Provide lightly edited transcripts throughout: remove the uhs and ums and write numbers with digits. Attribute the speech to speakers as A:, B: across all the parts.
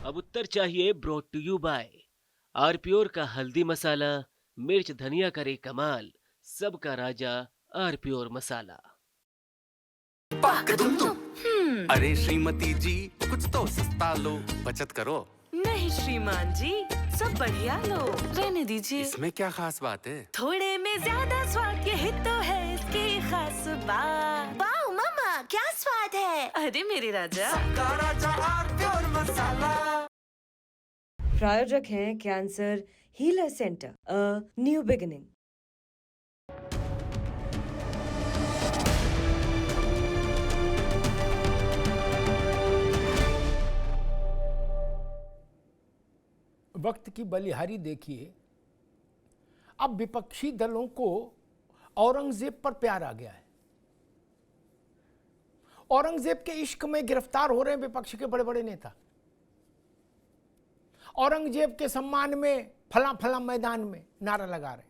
A: अब उत्तर चाहिए brought to you bye आरप्योर का हल्दी मसाला। मिर्च धनिया करे कमाल। सबका राजा आरप्योर मसाला।
B: पाक दुम दुम। अरे श्रीमती जी कुछ तो सस्ता लो, बचत करो।
C: नहीं श्रीमान जी, सब बढ़िया लो, रहने दीजिए।
B: इसमें क्या खास बात है?
C: थोड़े में ज्यादा स्वाद, यही तो है इसकी खास बात।
D: वाओ मामा, क्या स्वाद है।
C: अरे मेरे राजा,
B: सबका राजा आरप्योर मसाला।
E: प्रायोजक हैं cancer healer centre, a new beginning.
F: वक्त की बलिहारी देखिए। अब विपक्षी दलों को औरंगजेब पर प्यार आ गया है। औरंगजेब के इश्क में गिरफ्तार हो रहे हैं विपक्ष के बड़े बड़े नेता। औरंगजेब के सम्मान में फला फला मैदान में नारा लगा रहे।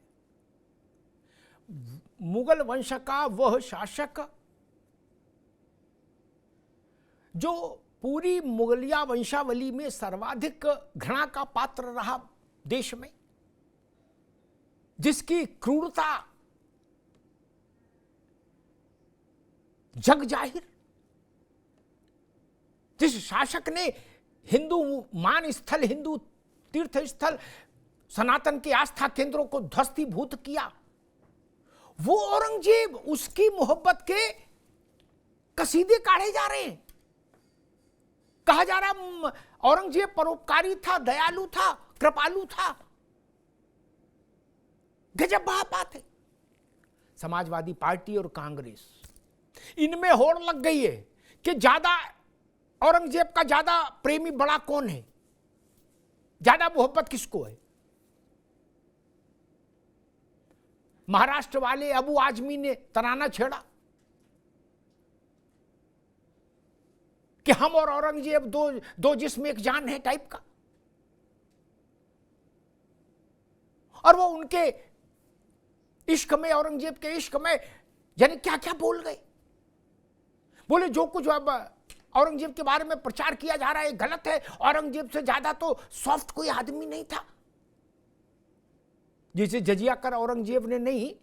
F: मुगल वंश का वह शासक जो पूरी मुगलिया वंशावली में सर्वाधिक घृणा का पात्र रहा देश में, जिसकी क्रूरता जग जाहिर, जिस शासक ने हिंदू मान स्थल, हिंदू तीर्थ स्थल, सनातन के आस्था केंद्रों को ध्वस्तीभूत किया, वो औरंगजेब, उसकी मोहब्बत के कसीदे काढ़े जा रहे हैं। कहा जा रहा औरंगजेब परोपकारी था, दयालु था, कृपालु था। गजब बात है। समाजवादी पार्टी और कांग्रेस, इनमें होड़ लग गई है कि ज्यादा औरंगजेब का ज्यादा प्रेमी बड़ा कौन है, ज्यादा मोहब्बत किसको है। महाराष्ट्र वाले अबू आजमी ने तराना छेड़ा कि हम और औरंगजेब दो जिस्म एक जान है टाइप का। और वो उनके इश्क में, औरंगजेब के इश्क में यानी क्या क्या बोल गए। बोले जो कुछ अब औरंगजेब के बारे में प्रचार किया जा रहा है गलत है। औरंगजेब से ज्यादा तो सॉफ्ट कोई आदमी नहीं था। जिसे जजिया कर औरंगजेब ने नहीं,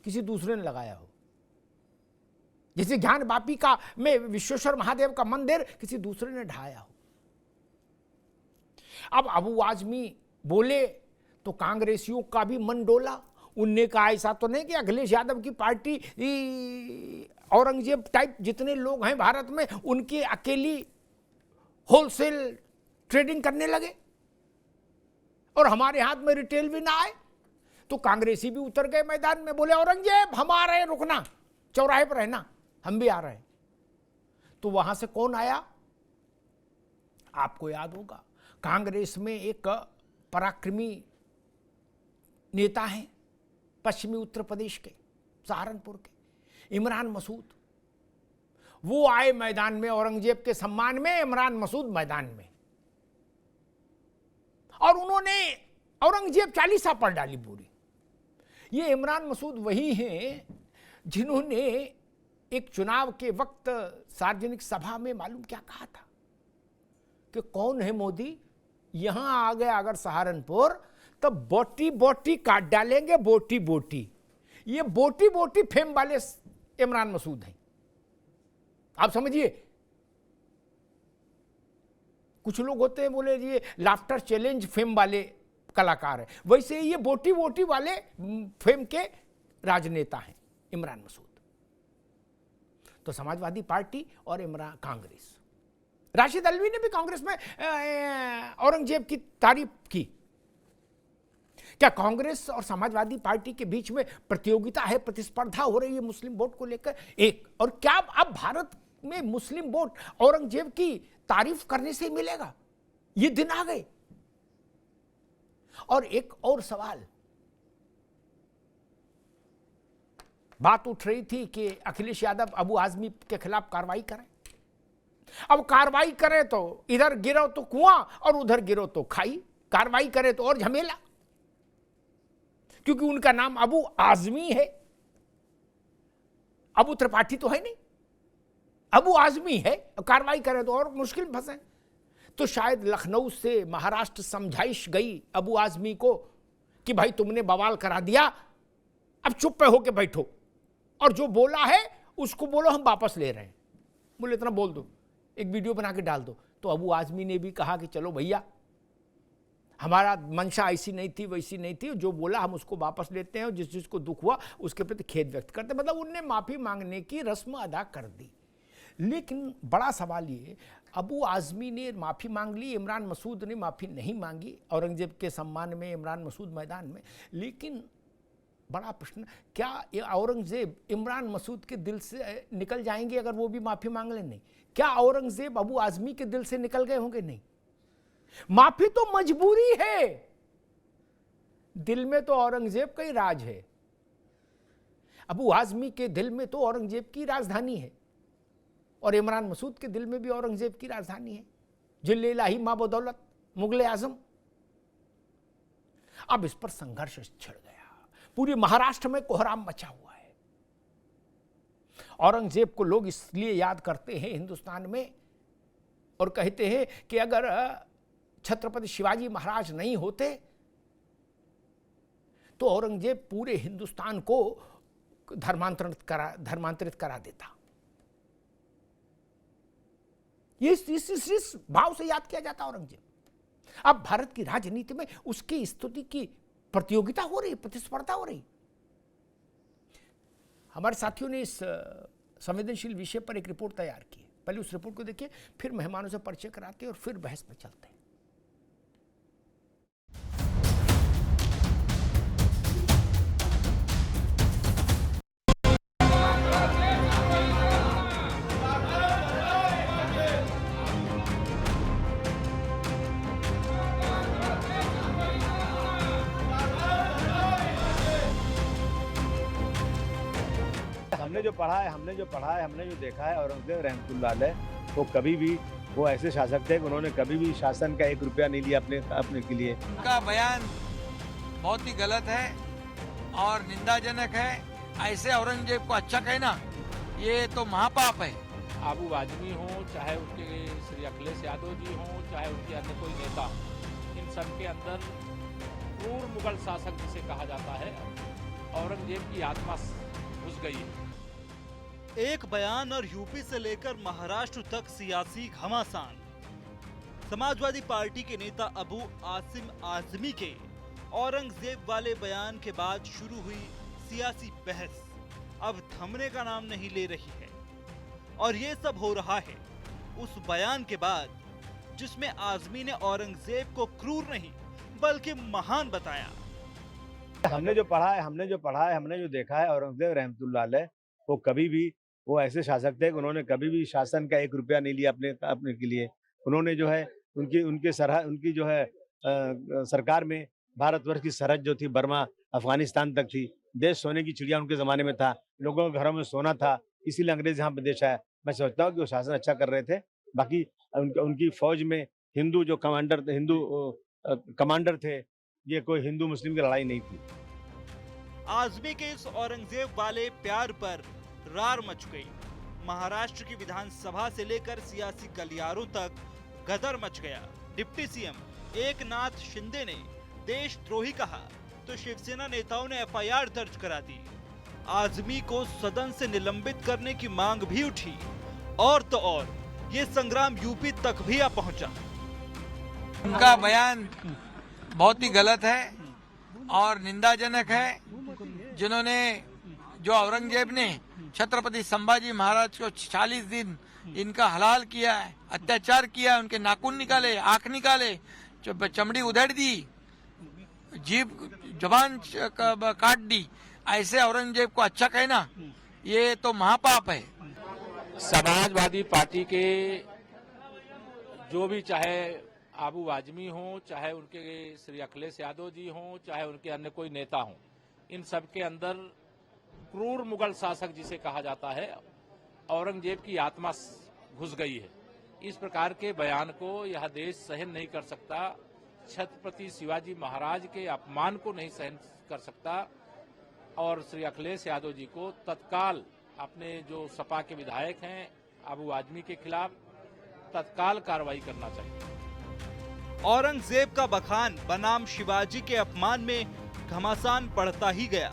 F: किसी दूसरे ने लगाया हो। जैसे ज्ञान वापी का में विश्वेश्वर महादेव का मंदिर किसी दूसरे ने ढाया हो। अब अबू आजमी बोले तो कांग्रेसियों का भी मन डोला। उनने कहा ऐसा तो नहीं कि अखिलेश यादव की पार्टी औरंगजेब टाइप जितने लोग हैं भारत में, उनकी अकेली होलसेल ट्रेडिंग करने लगे और हमारे हाथ में रिटेल भी ना आए। तो कांग्रेसी भी उतर गए मैदान में, बोले औरंगजेब हम आ रहे हैं, रुकना, चौराहे पर रहना, हम भी आ रहे हैं। तो वहां से कौन आया आपको याद होगा। कांग्रेस में एक पराक्रमी नेता हैं पश्चिमी उत्तर प्रदेश के, सहारनपुर के, इमरान मसूद। वो आए मैदान में औरंगजेब के सम्मान में, इमरान मसूद मैदान में, और उन्होंने औरंगजेब चालीसा पढ़ डाली पूरी। ये इमरान मसूद वही हैं जिन्होंने एक चुनाव के वक्त सार्वजनिक सभा में मालूम क्या कहा था कि कौन है मोदी, यहां आ गया अगर सहारनपुर तो बोटी बोटी काट डालेंगे, बोटी बोटी। ये बोटी बोटी फेम वाले इमरान मसूद हैं, आप समझिए। कुछ लोग होते हैं बोले ये लाफ्टर चैलेंज फेम वाले कलाकार है, वैसे ये बोटी बोटी वाले फेम के राजनेता हैं इमरान मसूद। तो समाजवादी पार्टी और इमरान कांग्रेस, राशिद अल्वी ने भी कांग्रेस में औरंगजेब की तारीफ की। क्या कांग्रेस और समाजवादी पार्टी के बीच में प्रतियोगिता है, प्रतिस्पर्धा हो रही है मुस्लिम वोट को लेकर? एक, और क्या अब भारत में मुस्लिम वोट औरंगजेब की तारीफ करने से मिलेगा? ये दिन आ गए। और एक और सवाल, बात उठ रही थी कि अखिलेश यादव अबू आजमी के खिलाफ कार्रवाई करें। अब कार्रवाई करें तो इधर गिरो तो कुआं और उधर गिरो तो खाई, कार्रवाई करें तो और झमेला, क्योंकि उनका नाम अबू आजमी है। अबू त्रिपाठी तो है नहीं, अबू आजमी है। कार्रवाई करें तो और मुश्किल फंसे। तो शायद लखनऊ से महाराष्ट्र समझाइश गई अबू आजमी को कि भाई तुमने बवाल करा दिया, अब चुप पे होके बैठो और जो बोला है उसको बोलो हम वापस ले रहे हैं। बोले इतना बोल दो, एक वीडियो बना के डाल दो। तो अबू आजमी ने भी कहा कि चलो भैया, हमारा मंशा ऐसी नहीं थी वैसी नहीं थी, जो बोला हम उसको वापस लेते हैं और जिस जिसको दुख हुआ उसके प्रति खेद व्यक्त करते। मतलब उनने माफी मांगने की रस्म अदा कर दी। लेकिन बड़ा सवाल ये, अबू आजमी ने माफ़ी मांग ली, इमरान मसूद ने माफ़ी नहीं मांगी औरंगजेब के सम्मान में इमरान मसूद मैदान में। लेकिन बड़ा प्रश्न, क्या औरंगजेब इमरान मसूद के दिल से निकल जाएंगे अगर वो भी माफ़ी मांग लें? नहीं। क्या औरंगजेब अबू आजमी के दिल से निकल गए होंगे? नहीं। माफ़ी तो मजबूरी है, दिल में तो औरंगजेब का ही राज है। अबू आजमी के दिल में तो औरंगजेब की राजधानी है और इमरान मसूद के दिल में भी औरंगजेब की राजधानी है, जिले इलाही मां बदौलत मुगल आजम। अब इस पर संघर्ष छिड़ गया, पूरे महाराष्ट्र में कोहराम मचा हुआ है। औरंगजेब को लोग इसलिए याद करते हैं हिंदुस्तान में और कहते हैं कि अगर छत्रपति शिवाजी महाराज नहीं होते तो औरंगजेब पूरे हिंदुस्तान को धर्मांतरित करा देता। ये इस भाव से याद किया जाता औरंगजेब। अब भारत की राजनीति में उसकी स्तुति की प्रतियोगिता हो रही, प्रतिस्पर्धा हो रही। हमारे साथियों ने इस संवेदनशील विषय पर एक रिपोर्ट तैयार की। पहले उस रिपोर्ट को देखिए, फिर मेहमानों से परिचय कराते हैं और फिर बहस में चलते हैं।
G: हमने जो पढ़ा है, हमने जो देखा है, औरंगजेब रहमतुल्लाह अलैह वो कभी भी वो ऐसे शासक थे कि उन्होंने कभी भी शासन का 1 रुपया नहीं लिया अपने के लिए।
H: उनका बयान बहुत ही गलत है और निंदाजनक है। ऐसे औरंगजेब को अच्छा कहना ये तो महापाप है।
I: अबू आजमी हो, चाहे उनके श्री अखिलेश यादव जी हो, चाहे उनके अन्य कोई नेता हो, इन सब के अंदर क्रूर मुगल शासक जिसे कहा जाता है, औरंगजेब की आत्मा घुस गई है।
J: एक बयान और यूपी से लेकर महाराष्ट्र तक सियासी घमासान। समाजवादी पार्टी के नेता अबू आसिम आजमी के औरंगजेब वाले बयान के बाद शुरू हुई सियासी बहस अब थमने का नाम नहीं ले रही है। और ये सब हो रहा है उस बयान के बाद जिसमें आजमी ने औरंगजेब को क्रूर नहीं बल्कि महान बताया।
G: हमने जो पढ़ा है, हमने जो देखा है, औरंगजेब रहमतुल्लाह अलैह वो कभी भी वो ऐसे शासक थे कि उन्होंने कभी भी शासन का 1 रुपया नहीं लिया अपने के लिए। उन्होंने जो है उनकी जो है सरकार में भारतवर्ष की सरहद जो थी बर्मा अफगानिस्तान तक थी। देश सोने की चिड़िया उनके ज़माने में था, लोगों के घरों में सोना था, इसीलिए अंग्रेज यहाँ पे देश आया। मैं सोचता हूँ कि वो शासन अच्छा कर रहे थे। बाकी उनकी फौज में हिंदू जो कमांडर थे, ये कोई हिंदू मुस्लिम की लड़ाई नहीं थी।
J: आजमी के इस औरंगजेब वाले प्यार पर रार मच गई। महाराष्ट्र की विधानसभा से लेकर सियासी गलियारों तक गदर मच गया। डिप्टी सीएम एकनाथ शिंदे ने देशद्रोही कहा तो शिवसेना नेताओं ने एफआईआर दर्ज करा दी। आजमी को सदन से निलंबित करने की मांग भी उठी और तो और ये संग्राम यूपी तक भी आ पहुंचा।
H: उनका बयान बहुत ही गलत है और निंदाजनक है। जिन्होंने जो औरंगजेब ने छत्रपति संभाजी महाराज को 40 दिन इनका हलाल किया है, अत्याचार किया, उनके नाखून निकाले, आंख निकाले, चमड़ी उधेड़ दी, जीभ जबान काट दी, ऐसे औरंगजेब को अच्छा कहना ये तो महापाप है।
I: समाजवादी पार्टी के जो भी, चाहे अबू आजमी हो, चाहे उनके श्री अखिलेश यादव जी हो, चाहे उनके अन्य कोई नेता हो, इन सब के अंदर क्रूर मुगल शासक जिसे कहा जाता है, औरंगजेब की आत्मा घुस गई है। इस प्रकार के बयान को यह देश सहन नहीं कर सकता। छत्रपति शिवाजी महाराज के अपमान को नहीं सहन कर सकता और श्री अखिलेश यादव जी को तत्काल अपने जो सपा के विधायक हैं अबू आजमी के खिलाफ तत्काल कार्रवाई करना चाहिए।
J: औरंगजेब का बखान बनाम शिवाजी के अपमान में घमासान बढ़ता ही गया।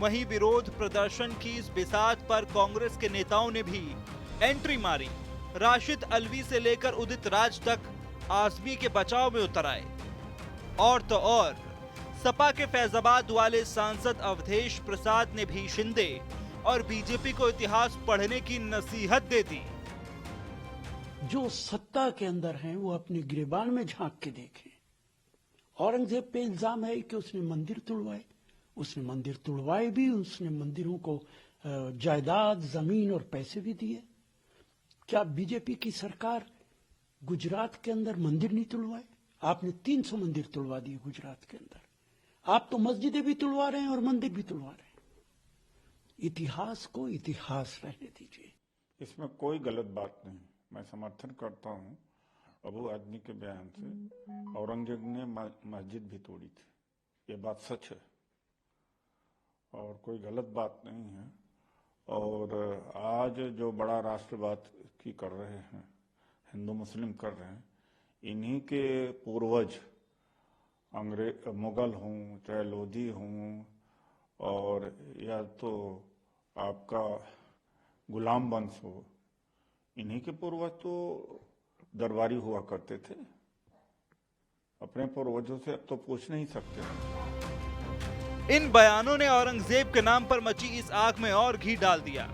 J: वहीं विरोध प्रदर्शन की इस बिसात पर कांग्रेस के नेताओं ने भी एंट्री मारी। राशिद अलवी से लेकर उदित राज तक आजमी के बचाव में उतर आए। और तो और सपा के फैजाबाद वाले सांसद अवधेश प्रसाद ने भी शिंदे और बीजेपी को इतिहास पढ़ने की नसीहत दे दी।
K: जो सत्ता के अंदर हैं वो अपने गिरेबान में झांक के देखें। औरंगजेब पे इल्जाम है कि उसने मंदिर तुड़वाए। उसने मंदिर तुड़वाए भी, उसने मंदिरों को जायदाद, जमीन और पैसे भी दिए। क्या बीजेपी की सरकार गुजरात के अंदर मंदिर नहीं तुड़वाए? आपने 300 मंदिर तुड़वा दिए गुजरात के अंदर। आप तो मस्जिदें भी तुड़वा रहे हैं और मंदिर भी तुड़वा रहे हैं। इतिहास को इतिहास रहने दीजिए।
L: इसमें कोई गलत बात नहीं। मैं समर्थन करता हूँ अबू आदमी के बयान से। औरंगजेब ने मस्जिद भी तोड़ी थी, ये बात सच है और कोई गलत बात नहीं है। और आज जो बड़ा राष्ट्रवाद की कर रहे हैं, हिंदू मुस्लिम कर रहे हैं, इन्हीं के पूर्वज अंग्रेज, मुगल हों चाहे लोधी हों और या तो आपका गुलाम वंश हो, इन्हीं के पूर्वज तो दरबारी हुआ करते थे। अपने पूर्वजों से अब तो पूछ नहीं सकते।
J: इन बयानों ने औरंगजेब के नाम पर मची इस आग में और घी डाल दिया।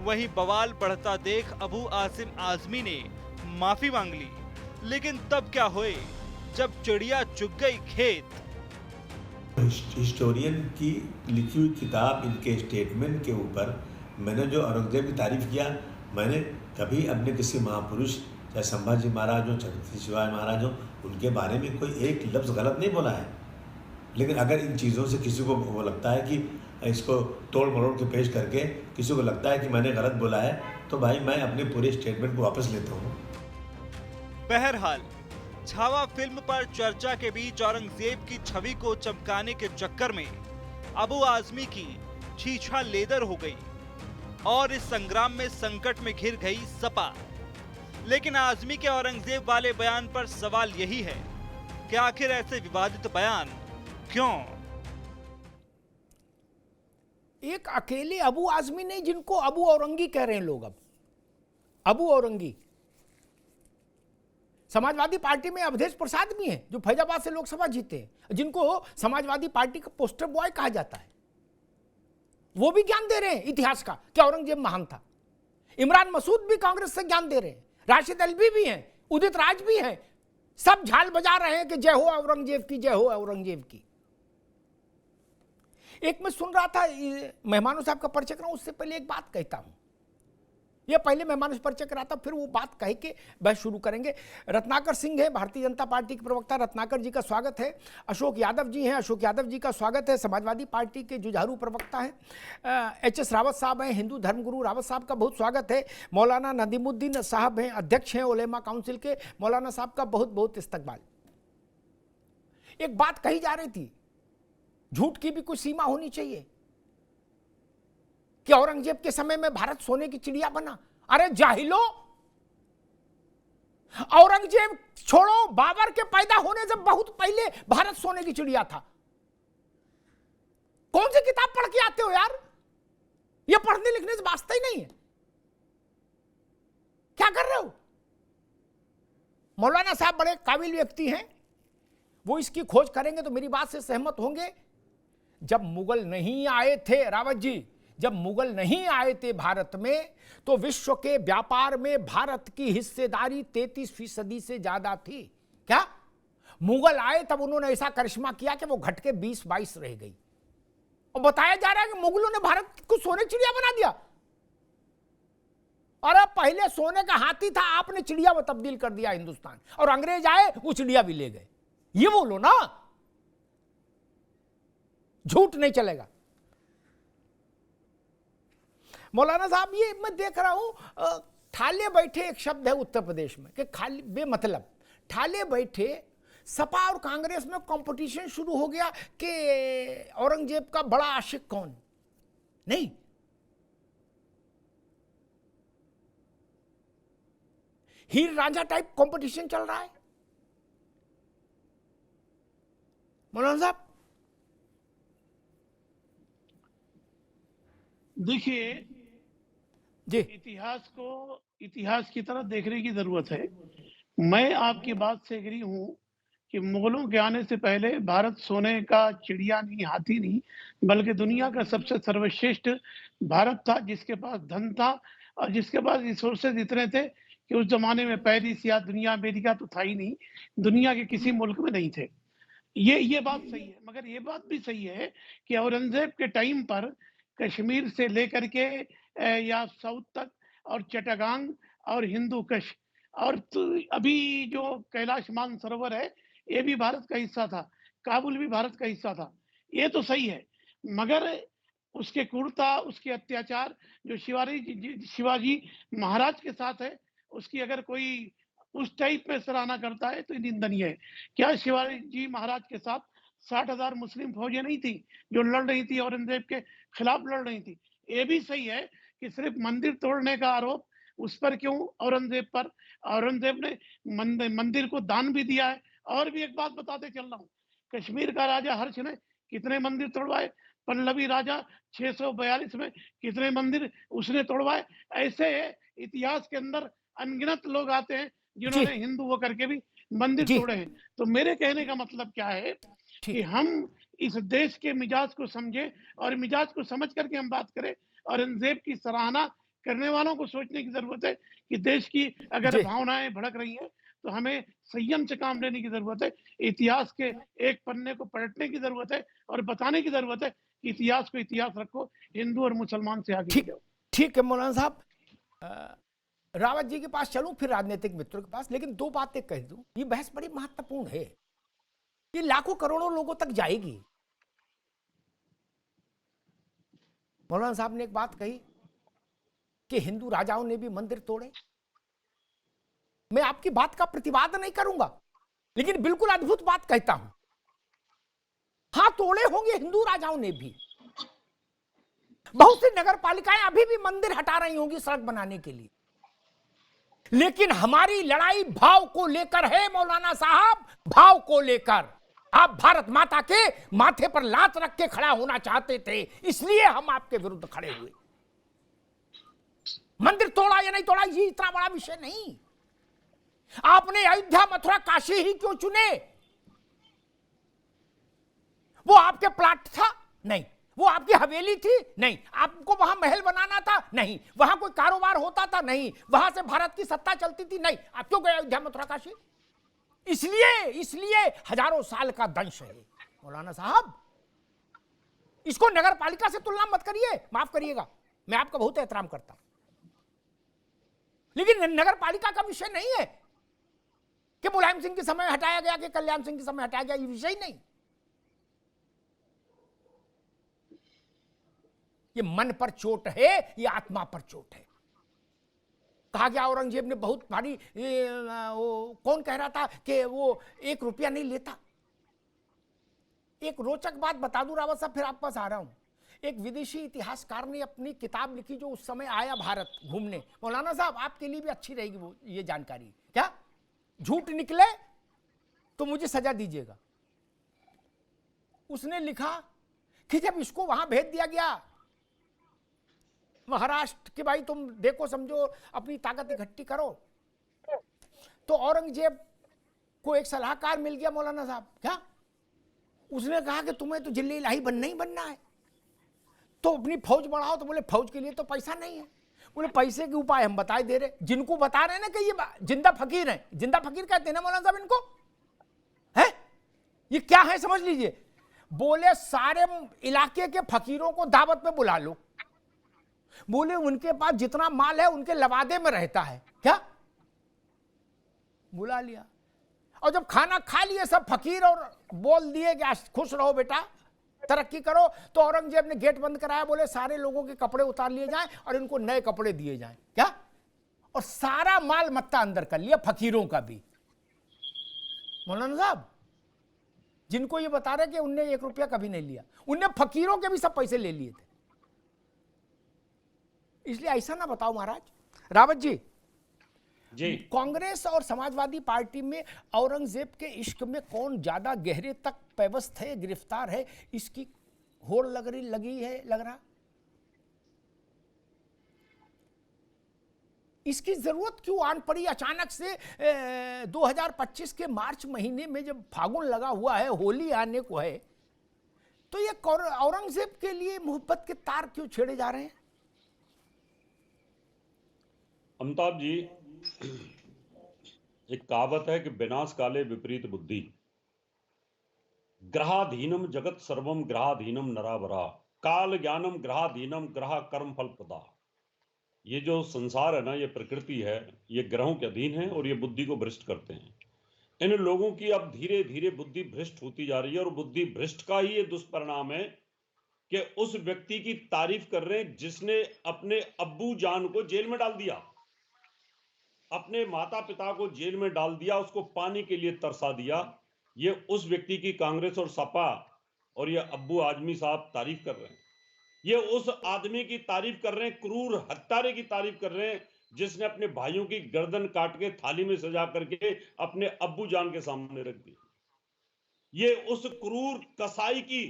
J: वहीं बवाल बढ़ता देख अबू आसिम आजमी ने माफी मांग ली। लेकिन तब क्या हुए जब चिड़िया चुग गई खेत।
M: हिस्टोरियन की लिखी हुई किताब, इनके स्टेटमेंट के ऊपर मैंने जो औरंगजेब की तारीफ किया, मैंने कभी अपने किसी महापुरुष चाहे संभाजी महाराज हो, छत्रपति शिवाजी महाराज हो, उनके बारे में कोई एक लफ्ज़ गलत नहीं बोला है। लेकिन अगर इन चीज़ों से किसी को वो लगता है कि इसको तोड़ मरोड़ के पेश करके किसी को लगता है कि मैंने गलत बोला है, तो भाई मैं अपने पूरे स्टेटमेंट को वापस लेता हूँ।
J: बहरहाल छावा फिल्म पर चर्चा के बीच औरंगजेब की छवि को चमकाने के चक्कर में अबू आजमी की छीछा लेदर हो गई और इस संग्राम में संकट में घिर गई सपा। लेकिन आजमी के औरंगजेब वाले बयान पर सवाल यही है कि आखिर ऐसे विवादित बयान क्यों?
F: एक अकेले अबू आजमी नहीं, जिनको अबू औरंगी कह रहे हैं लोग। अब अबू औरंगी समाजवादी पार्टी में अवधेश प्रसाद भी हैं, जो फैजाबाद से लोकसभा जीते हैं, जिनको समाजवादी पार्टी का पोस्टर बॉय कहा जाता है। वो भी ज्ञान दे रहे हैं इतिहास का कि औरंगजेब महान था। इमरान मसूद भी कांग्रेस से ज्ञान दे रहे हैं। राशिद अलवी भी हैं, उदित राज भी हैं। सब झाल बजा रहे हैं कि जय हो औरंगजेब की, जय हो औरंगजेब की। एक मैं सुन रहा था मेहमानों साहब का परिचय कराऊं, उससे पहले एक बात कहता हूं। ये पहले मेहमानों से परिचय कराता, फिर वो बात कह के बहस शुरू करेंगे। रत्नाकर सिंह है, भारतीय जनता पार्टी के प्रवक्ता। रत्नाकर जी का स्वागत है। अशोक यादव जी हैं, अशोक यादव जी का स्वागत है, समाजवादी पार्टी के जुझारू प्रवक्ता हैं। एच.एस. रावत साहब हैं, हिंदू धर्मगुरु रावत साहब का बहुत स्वागत है। मौलाना नदीमुद्दीन साहब हैं, अध्यक्ष हैं उलेमा काउंसिल के। मौलाना साहब का बहुत बहुत इस्तकबाल। एक बात कही जा रही थी, झूठ की भी कुछ सीमा होनी चाहिए कि औरंगजेब के समय में भारत सोने की चिड़िया बना। अरे जाहिलो, औरंगजेब छोड़ो, बाबर के पैदा होने से बहुत पहले भारत सोने की चिड़िया था। कौन सी किताब पढ़ के आते हो यार? ये पढ़ने लिखने से वास्ता ही नहीं है। क्या कर रहे हो? मौलाना साहब बड़े काबिल व्यक्ति हैं, वो इसकी खोज करेंगे तो मेरी बात से सहमत होंगे। जब मुगल नहीं आए थे, रावत जी, जब मुगल नहीं आए थे भारत में, तो विश्व के व्यापार में भारत की हिस्सेदारी 33% से ज्यादा थी। क्या मुगल आए तब उन्होंने ऐसा करिश्मा किया कि वो घट के 20-22 रह गई। और बताया जा रहा है कि मुगलों ने भारत को सोने की चिड़िया बना दिया। और अब पहले सोने का हाथी था, आपने चिड़िया में तब्दील कर दिया हिंदुस्तान। और अंग्रेज आए, वो चिड़िया भी ले गए। ये बोलो ना, झूठ नहीं चलेगा। मौलाना साहब, ये मैं देख रहा हूं, ठाले बैठे एक शब्द है उत्तर प्रदेश में कि खाली बेमतलब। ठाले बैठे सपा और कांग्रेस में कंपटीशन शुरू हो गया कि औरंगजेब का बड़ा आशिक कौन। नहीं, हीर रांझा टाइप कंपटीशन चल रहा है। मौलाना साहब।
N: देखिए
F: जी,
N: इतिहास की तरफ देखने की जरूरत है। मैं आपकी बात से एग्री हूँ कि मुगलों के आने से पहले भारत सोने का चिड़िया नहीं, हाथी नहीं, बल्कि दुनिया का सबसे सर्वश्रेष्ठ भारत था, जिसके पास धन था और जिसके पास रिसोर्सेज इतने थे कि उस जमाने में पेरिस या दुनिया अमेरिका तो था ही नहीं, दुनिया के किसी मुल्क में नहीं थे। ये बात सही है, मगर ये बात भी सही है कि औरंगजेब के टाइम पर कश्मीर से लेकर के या साउथ तक और चट्टागांग और हिंदू कश और अभी जो कैलाश मानसरोवर है ये भी भारत का हिस्सा था, काबुल भी भारत का हिस्सा था। ये तो सही है, मगर उसके क्रूरता, उसके अत्याचार जो शिवाजी महाराज के साथ है, उसकी अगर कोई उस टाइप में सराहना करता है तो निंदनीय है। क्या शिवाजी महाराज के साथ 60,000 मुस्लिम फौजें नहीं थी जो लड़ रही थी, औरंगजेब के खिलाफ लड़ रही थी? ये भी सही है कि सिर्फ मंदिर तोड़ने का आरोप उस पर क्यों, औरंगजेब पर? औरंगजेब ने मंदिर को दान भी दिया है। और भी एक बात बताते चल रहा हूँ, कश्मीर का राजा हर्ष ने कितने मंदिर तोड़वाए, पल्लवी राजा 642 में कितने मंदिर उसने तोड़वाए। ऐसे इतिहास के अंदर अनगिनत लोग आते हैं जिन्होंने हिंदू होकर के भी मंदिर तोड़े हैं। तो मेरे कहने का मतलब क्या है कि हम इस देश के मिजाज को समझें और मिजाज को समझ करके हम बात करें। औरंगजेब की सराहना करने वालों को सोचने की जरूरत है कि देश की अगर भावनाएं भड़क रही हैं तो हमें संयम से काम लेने की जरूरत है। इतिहास के एक पन्ने को पलटने की जरूरत है और बताने की जरूरत है कि इतिहास को इतिहास रखो, हिंदू और मुसलमान से आगे जाओ।
F: ठीक है मौलाना साहब, रावत जी के पास चलूं, फिर राजनीतिक मित्रों के पास, लेकिन दो बातें कह दूं। ये बहस बड़ी महत्वपूर्ण है, ये लाखों करोड़ों लोगों तक जाएगी। मौलाना साहब ने एक बात कही कि हिंदू राजाओं ने भी मंदिर तोड़े। मैं आपकी बात का प्रतिवाद नहीं करूंगा, लेकिन बिल्कुल अद्भुत बात कहता हूं। हां, तोड़े होंगे हिंदू राजाओं ने भी। बहुत सी नगर पालिकाएं अभी भी मंदिर हटा रही होंगी सड़क बनाने के लिए, लेकिन हमारी लड़ाई भाव को लेकर है मौलाना साहब, भाव को लेकर। आप भारत माता के माथे पर लात रख के खड़ा होना चाहते थे, इसलिए हम आपके विरुद्ध खड़े हुए। मंदिर तोड़ा या नहीं तोड़ा ये इतना बड़ा विषय नहीं। आपने अयोध्या, मथुरा, काशी ही क्यों चुने? वो आपके प्लाट था? नहीं। वो आपकी हवेली थी? नहीं। आपको वहां महल बनाना था? नहीं। वहां कोई कारोबार होता था? नहीं। वहां से भारत की सत्ता चलती थी? नहीं। आप क्यों गए अयोध्या, मथुरा, काशी? इसलिए हजारों साल का दंश है मौलाना साहब। इसको नगर पालिका से तुलना मत करिए, माफ करिएगा, मैं आपका बहुत एहतराम करता हूं, लेकिन नगर पालिका का विषय नहीं है कि मुलायम सिंह के समय हटाया गया कि कल्याण सिंह के समय हटाया गया, ये विषय नहीं। ये मन पर चोट है, ये आत्मा पर चोट है। कहा गया औरंगजेब ने बहुत भारी, कौन कह रहा था कि वो 1 रुपया नहीं लेता। एक रोचक बात बता दूं रावत साहब, फिर आप पास आ रहा हूं। एक विदेशी इतिहासकार ने अपनी किताब लिखी जो उस समय आया भारत घूमने। मौलाना साहब आपके लिए भी अच्छी रहेगी वो ये जानकारी। क्या झूठ निकले तो मुझे सजा दीजिएगा। उसने लिखा कि जब इसको वहां भेज दिया गया महाराष्ट्र कि भाई तुम देखो समझो अपनी ताकत इकट्ठी करो, तो औरंगजेब को एक सलाहकार मिल गया मौलाना साहब। क्या उसने कहा कि तुम्हें तो जिले इलाही बनना ही बनना है, तो अपनी फौज बढ़ाओ। तो बोले फौज के लिए तो पैसा नहीं है। बोले पैसे के उपाय हम बताए दे रहे। जिनको बता रहे ना कि ये जिंदा फकीर है, जिंदा फकीर कहते हैं ना मौलाना साहब इनको, है ये क्या है समझ लीजिए। बोले सारे इलाके के फकीरों को दावत पे बुला लो। बोले उनके पास जितना माल है उनके लवादे में रहता है। क्या बुला लिया, और जब खाना खा लिए सब फकीर और बोल दिए कि खुश रहो बेटा, तरक्की करो, तो औरंगजेब ने गेट बंद कराया। बोले सारे लोगों के कपड़े उतार लिए जाएं और इनको नए कपड़े दिए जाएं। क्या, और सारा माल मत्ता अंदर कर लिया, फकीरों का भी। मौलाना साहब जिनको ये बता रहे कि उनने 1 रुपया कभी नहीं लिया, उनने फकीरों के भी सब पैसे ले लिए थे। इसलिए ऐसा ना बताओ महाराज। रावत जी,
O: जी
F: कांग्रेस और समाजवादी पार्टी में औरंगजेब के इश्क में कौन ज्यादा गहरे तक पेवस्त है, गिरफ्तार है, इसकी होड़ लग रहा। इसकी जरूरत क्यों आन पड़ी अचानक से 2025 के मार्च महीने में, जब फागुन लगा हुआ है, होली आने को है, तो ये औरंगजेब के लिए मोहब्बत के तार क्यों छेड़े जा रहे हैं?
O: अमिताभ जी, एक कहावत है कि विनाश काले विपरीत बुद्धि, ग्रहाधीनम जगत सर्वम ग्रहाधीनम नरावरा, काल ज्ञानम ग्रहाधीनम ग्रह कर्म फल प्रदा। ये जो संसार है ना, ये प्रकृति है, ये ग्रहों के अधीन है और ये बुद्धि को भ्रष्ट करते हैं। इन लोगों की अब धीरे धीरे बुद्धि भ्रष्ट होती जा रही है और बुद्धि भ्रष्ट का ही ये दुष्परिणाम है कि उस व्यक्ति की तारीफ कर रहे हैं जिसने अपने अब्बू जान को जेल में डाल दिया, अपने माता पिता को जेल में डाल दिया, उसको पानी के लिए तरसा दिया। ये उस व्यक्ति की कांग्रेस और सपा और ये अब्बू आजमी साहब तारीफ कर रहे हैं। ये उस आदमी की तारीफ कर रहे हैं, क्रूर हत्यारे की तारीफ कर रहे हैं, जिसने अपने भाइयों की गर्दन काट के थाली में सजा करके अपने अब्बू जान के सामने रख दी। ये उस क्रूर कसाई की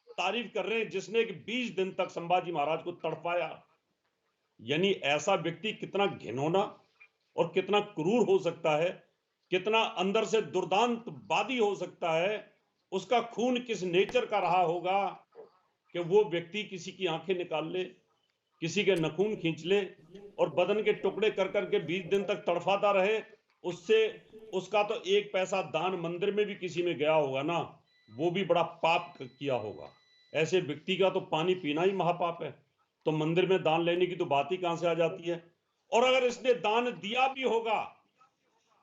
O: तारीफ कर रहे हैं जिसने 20 दिन तक संभाजी महाराज को तड़पाया। यानी ऐसा व्यक्ति कितना घिनौना और कितना क्रूर हो सकता है, कितना अंदर से दुर्दांतवादी हो सकता है, उसका खून किस नेचर का रहा होगा कि वो व्यक्ति किसी की आंखें निकाल ले, किसी के नखून खींच ले और बदन के टुकड़े कर करके 20 दिन तक तड़फाता रहे। उससे उसका तो एक पैसा दान मंदिर में भी किसी में गया होगा ना, वो भी बड़ा पाप किया होगा। ऐसे व्यक्ति का तो पानी पीना ही महापाप है, तो मंदिर में दान लेने की तो बात ही कहां से आ जाती है। और अगर इसने दान दिया भी होगा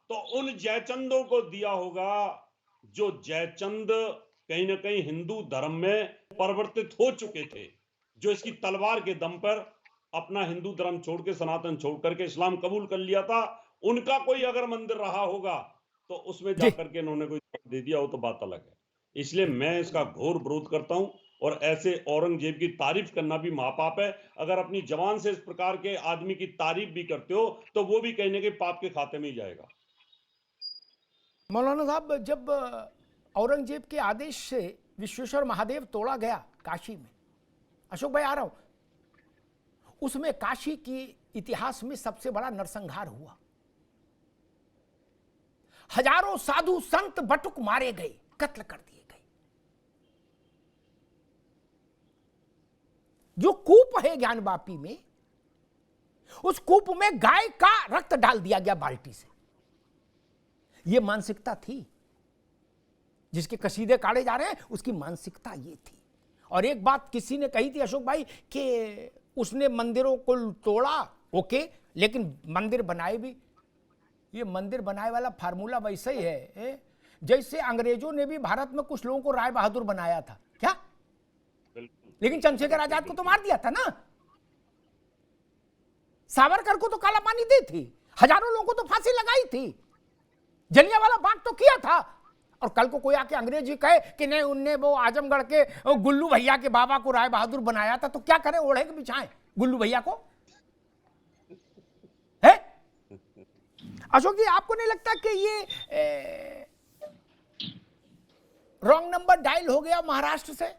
O: तो उन जयचंदों को दिया होगा जो जयचंद कहीं ना कहीं हिंदू धर्म में परिवर्तित हो चुके थे, जो इसकी तलवार के दम पर अपना हिंदू धर्म छोड़ के, सनातन छोड़ करके इस्लाम कबूल कर लिया था। उनका कोई अगर मंदिर रहा होगा तो उसमें जाकर के इन्होंने कोई दे दिया हो तो बात अलग है। इसलिए मैं इसका घोर विरोध करता हूं और ऐसे औरंगजेब की तारीफ करना भी महापाप है। अगर अपनी जबान से इस प्रकार के आदमी की तारीफ भी करते हो तो वो भी कहीं ना कहीं पाप के खाते में ही जाएगा।
F: मौलाना साहब, जब औरंगजेब के आदेश से विश्वेश्वर महादेव तोड़ा गया काशी में, अशोक भाई आ रहा हूं, उसमें काशी की इतिहास में सबसे बड़ा नरसंहार हुआ। हजारों साधु संत बटुक मारे गए, कत्ल कर दिए गए। जो कूप है ज्ञानवापी में, उस कूप में गाय का रक्त डाल दिया गया बाल्टी से। यह मानसिकता थी, जिसके कसीदे काढ़े जा रहे हैं उसकी मानसिकता ये थी। और एक बात किसी ने कही थी अशोक भाई कि उसने मंदिरों को तोड़ा, ओके, लेकिन मंदिर बनाए भी। ये मंदिर बनाए वाला फार्मूला वैसे ही है जैसे अंग्रेजों ने भी भारत में कुछ लोगों को राय बहादुर बनाया था, क्या? लेकिन चंद्रशेखर आजाद को तो मार दिया था ना, सावरकर को तो काला पानी दी थी, हजारों लोगों को तो फांसी लगाई थी, जलियांवाला बाग तो किया था। और कल को कोई आके अंग्रेज जी कहे कि नहीं उनने वो आजमगढ़ के गुल्लू भैया के बाबा को राय बहादुर बनाया था, तो क्या करें, ओढ़े के बिछाएं गुल्लू भैया को? है अशोक जी, आपको नहीं लगता कि ये रॉन्ग नंबर डायल हो गया महाराष्ट्र से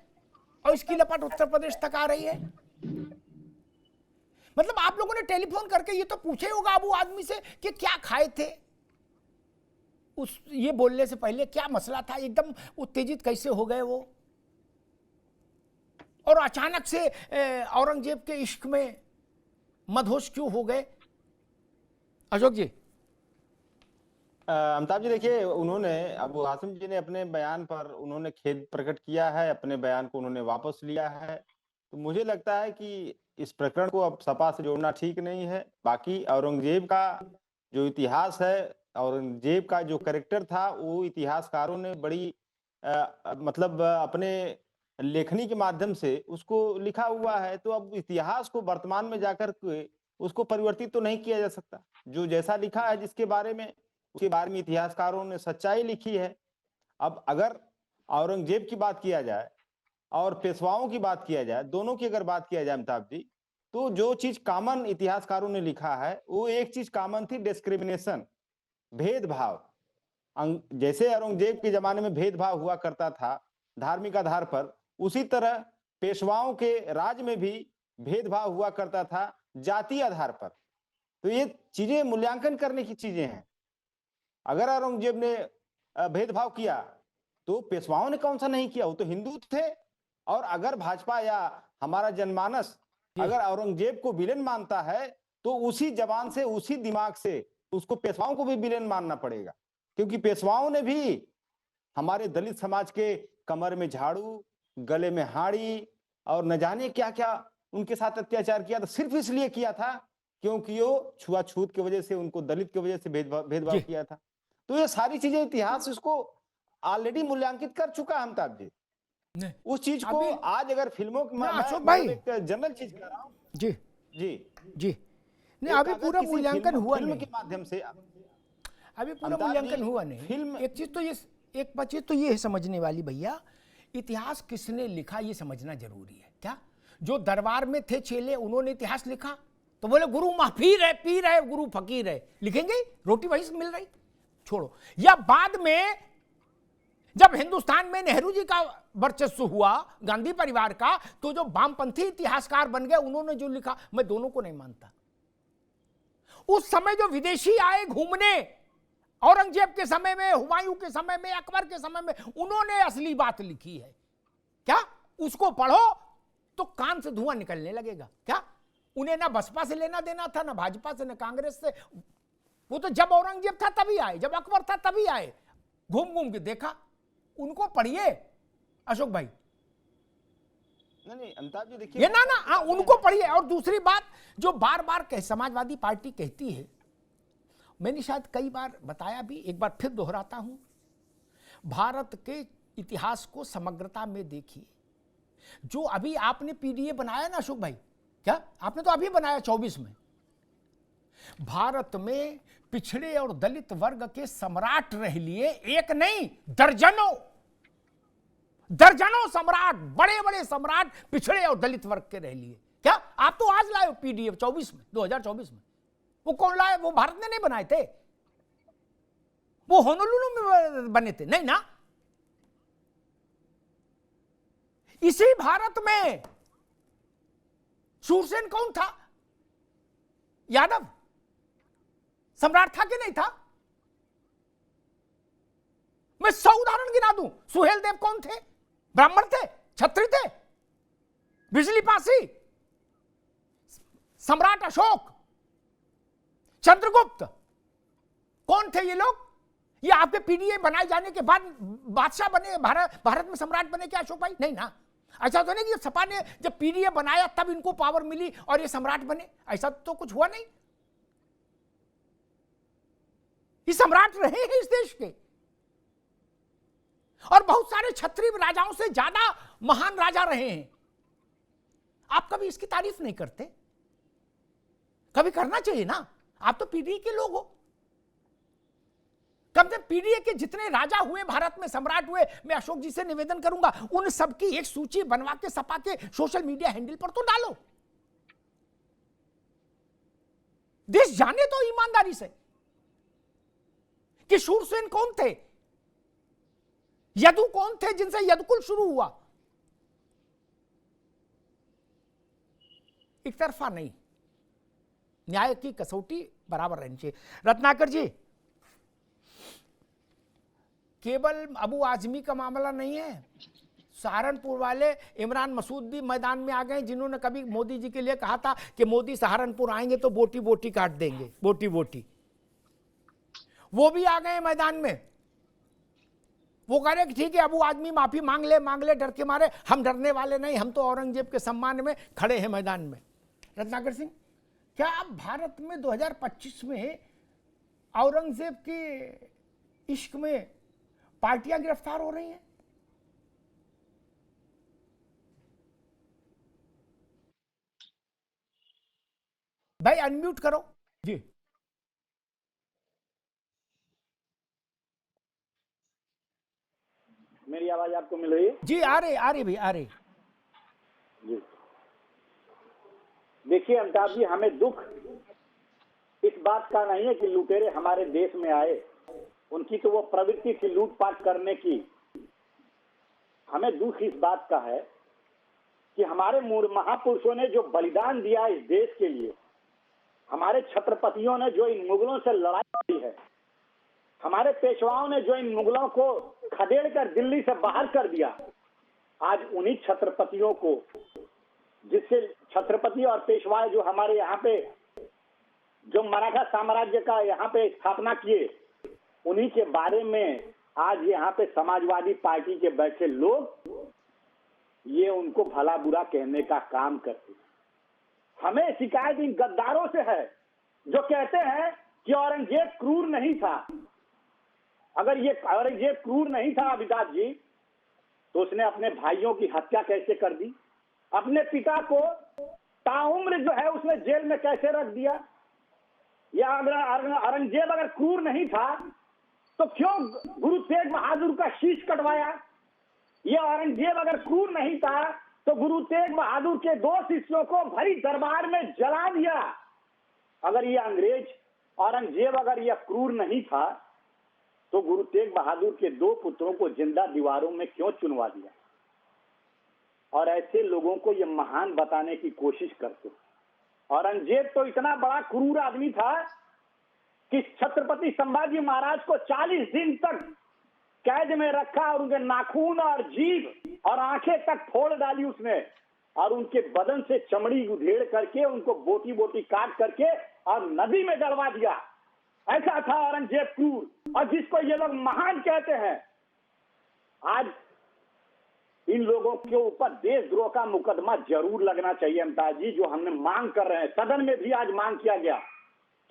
F: और इसकी लपट उत्तर प्रदेश तक आ रही है? मतलब आप लोगों ने टेलीफोन करके ये तो पूछे होगा अबू आदमी से कि क्या खाए थे, उस ये बोलने से पहले क्या मसला था, एकदम उत्तेजित कैसे हो गए वो, और अचानक से औरंगजेब के इश्क में मदहोश क्यों हो गए? अशोक जी।
P: अमिताभ जी, देखिए, उन्होंने अबू हासिम जी ने अपने बयान पर उन्होंने खेद प्रकट किया है, अपने बयान को उन्होंने वापस लिया है। तो मुझे लगता है कि इस प्रकरण को अब सपा से जोड़ना ठीक नहीं है। बाकी औरंगजेब का जो इतिहास है, औरंगजेब का जो कैरेक्टर था, वो इतिहासकारों ने बड़ी मतलब अपने लेखनी के माध्यम से उसको लिखा हुआ है। तो अब इतिहास को वर्तमान में जाकर के उसको परिवर्तित तो नहीं किया जा सकता। जो जैसा लिखा है जिसके बारे में, उसके बारे में इतिहासकारों ने सच्चाई लिखी है। अब अगर औरंगजेब की बात किया जाए और पेशवाओं की बात किया जाए, दोनों की अगर बात किया जाए अमिताभ जी, तो जो चीज कॉमन इतिहासकारों ने लिखा है वो एक चीज कॉमन थी, डिस्क्रिमिनेशन, भेदभाव। जैसे औरंगजेब के जमाने में भेदभाव हुआ करता था धार्मिक आधार पर, उसी तरह पेशवाओं के राज में भी भेदभाव हुआ करता था जातीय आधार पर। तो ये चीजें मूल्यांकन करने की चीजें हैं। अगर औरंगजेब ने भेदभाव किया तो पेशवाओं ने कौन सा नहीं किया, वो तो हिंदू थे। और अगर भाजपा या हमारा जनमानस अगर औरंगजेब को विलेन मानता है तो उसी जबान से, उसी दिमाग से उसको पेशवाओं को भी विलेन मानना पड़ेगा, क्योंकि पेशवाओं ने भी हमारे दलित समाज के कमर में झाड़ू, गले में हाड़ी और न जाने क्या क्या उनके साथ अत्याचार किया था, सिर्फ इसलिए किया था क्योंकि वो छुआछूत की वजह से, उनको दलित की वजह से भेदभाव किया था। तो ये सारी चीजें इतिहास इसको ऑलरेडी मूल्यांकित कर चुका है अमिताभ जी। उस चीज को आज अगर फिल्मों की, मैं एक जनरल चीज कह रहा हूँ
F: जी
P: जी
F: जी नहीं, अभी पूरा मूल्यांकन हुआ
P: फिल्म
F: नहीं
P: के माध्यम से,
F: अभी पूरा मूल्यांकन हुआ नहीं।
P: फिल्म
F: एक चीज तो ये है समझने वाली भैया, इतिहास किसने लिखा ये समझना जरूरी है। क्या जो दरबार में थे चेले उन्होंने इतिहास लिखा तो बोले गुरु महफीर है, पीर है, गुरु फकीर है, लिखेंगे, रोटी वहीं से मिल रही, छोड़ो। या बाद में जब हिंदुस्तान में नेहरू जी का वर्चस्व हुआ, गांधी परिवार का, तो जो वामपंथी इतिहासकार बन गए उन्होंने जो लिखा, मैं दोनों को नहीं मानता। उस समय जो विदेशी आए घूमने, औरंगजेब के समय में, हुमायूं के समय में, अकबर के समय में, उन्होंने असली बात लिखी है। क्या उसको पढ़ो तो कान से धुआं निकलने लगेगा। क्या उन्हें ना बसपा से लेना देना था, ना भाजपा से, ना कांग्रेस से। वो तो जब औरंगजेब था तभी आए, जब अकबर था तभी आए, घूम घूम के देखा। उनको पढ़िए अशोक भाई।
P: नहीं अमिताभ जी देखिए,
F: ये ना उनको पढ़िए। और दूसरी बात जो बार बार समाजवादी पार्टी कहती है, मैंने शायद कई बार बताया भी, एक बार फिर दोहराता हूं, भारत के इतिहास को समग्रता में देखिए। जो अभी आपने पीडीए बनाया ना अशोक भाई, क्या आपने तो अभी बनाया 24 में, भारत में पिछड़े और दलित वर्ग के सम्राट रह लिए, एक नहीं दर्जनों सम्राट, बड़े बड़े सम्राट पिछड़े और दलित वर्ग के रह लिए। क्या आप तो आज लाए हो पीडीएफ 24 में, 2024 में। वो कौन लाए? वो भारत ने नहीं बनाए थे, वो होनोलुलु में बने थे, नहीं ना। इसी भारत में शूरसेन कौन था? यादव सम्राट था कि नहीं था? मैं 100 उदाहरण गिना दूं। सुहेल देव कौन थे? ब्राह्मण थे, क्षत्रिय थे। बिजली पासी, सम्राट अशोक, चंद्रगुप्त, कौन थे ये लोग? ये आपके पीडीए बनाए जाने के बाद बादशाह बने, भारत में सम्राट बने क्या अशोक भाई? नहीं ना। ऐसा तो नहीं कि सपा ने जब पीडीए बनाया तब इनको पावर मिली और ये सम्राट बने, ऐसा तो कुछ हुआ नहीं। ये सम्राट रहे हैं इस देश के, और बहुत सारे क्षत्रिय राजाओं से ज्यादा महान राजा रहे हैं। आप कभी इसकी तारीफ नहीं करते, कभी करना चाहिए ना। आप तो पीडीए के लोग हो। कम से कम पीडीए के जितने राजा हुए भारत में, सम्राट हुए, मैं अशोक जी से निवेदन करूंगा उन सबकी एक सूची बनवा के सपा के सोशल मीडिया हैंडल पर तो डालो। देश जाने तो ईमानदारी से कि शूरसेन कौन थे, यदु कौन थे जिनसे यदुकुल शुरू हुआ। एक तरफा नहीं, न्याय की कसौटी बराबर रहनी चाहिए। रत्नाकर जी, केवल अबू आजमी का मामला नहीं है। सहारनपुर वाले इमरान मसूद भी मैदान में आ गए, जिन्होंने कभी मोदी जी के लिए कहा था कि मोदी सहारनपुर आएंगे तो बोटी बोटी काट देंगे, बोटी बोटी। वो भी आ गए मैदान में। वो कह रहे कि ठीक है अबू आदमी माफी मांग ले डर के मारे, हम डरने वाले नहीं, हम तो औरंगजेब के सम्मान में खड़े हैं मैदान में। रत्नाकर सिंह, क्या अब भारत में 2025 में औरंगजेब के इश्क में पार्टियां गिरफ्तार हो रही हैं? भाई अनम्यूट करो जी।
Q: मेरी आवाज आपको मिल रही है?
F: जी आ रही भाई, आ रही।
Q: जी देखिए अमिताभ जी, हमें दुख इस बात का नहीं है कि लुटेरे हमारे देश में आए, उनकी तो वो प्रवृत्ति थी लूटपाट करने की। हमें दुख इस बात का है कि हमारे महापुरुषों ने जो बलिदान दिया इस देश के लिए, हमारे छत्रपतियों ने जो इन मुगलों से लड़ाई की है, हमारे पेशवाओं ने जो इन मुगलों को खदेड़ कर दिल्ली से बाहर कर दिया, आज उन्हीं छत्रपतियों को, जिससे छत्रपति और पेशवा जो हमारे यहाँ पे जो मराठा साम्राज्य का यहाँ पे स्थापना किए, उन्हीं के बारे में आज यहाँ पे समाजवादी पार्टी के बैठे लोग ये उनको भला बुरा कहने का काम करते हैं। हमें शिकायत इन गद्दारों से है जो कहते हैं कि औरंगजेब क्रूर नहीं था। अगर ये औरंगजेब क्रूर नहीं था अमिताभ जी, तो उसने अपने भाइयों की हत्या कैसे कर दी? अपने पिता को ताउम्र जो है उसने जेल में कैसे रख दिया? या अगर औरंगजेब अगर क्रूर नहीं था तो क्यों गुरु तेग बहादुर का शीश कटवाया? ये औरंगजेब अगर क्रूर नहीं था तो गुरु तेग बहादुर के 2 शिष्यों को भरी दरबार में जला दिया। अगर ये अंग्रेज औरंगजेब अगर यह क्रूर नहीं था तो गुरु तेग बहादुर के 2 पुत्रों को जिंदा दीवारों में क्यों चुनवा दिया? और ऐसे लोगों को ये महान बताने की कोशिश करते। औरंगजेब तो इतना बड़ा क्रूर आदमी था कि छत्रपति संभाजी महाराज को 40 दिन तक कैद में रखा और उनके नाखून और जीभ और आंखें तक फोड़ डाली उसने, और उनके बदन से चमड़ी उधेड़ करके उनको बोटी बोटी काट करके और नदी में डलवा दिया। ऐसा था औरंगजेब क्रूर, और जिसको ये लोग महान कहते हैं। आज इन लोगों के ऊपर देशद्रोह का मुकदमा जरूर लगना चाहिए अमिताभ जी, जो हमने मांग कर रहे हैं। सदन में भी आज मांग किया गया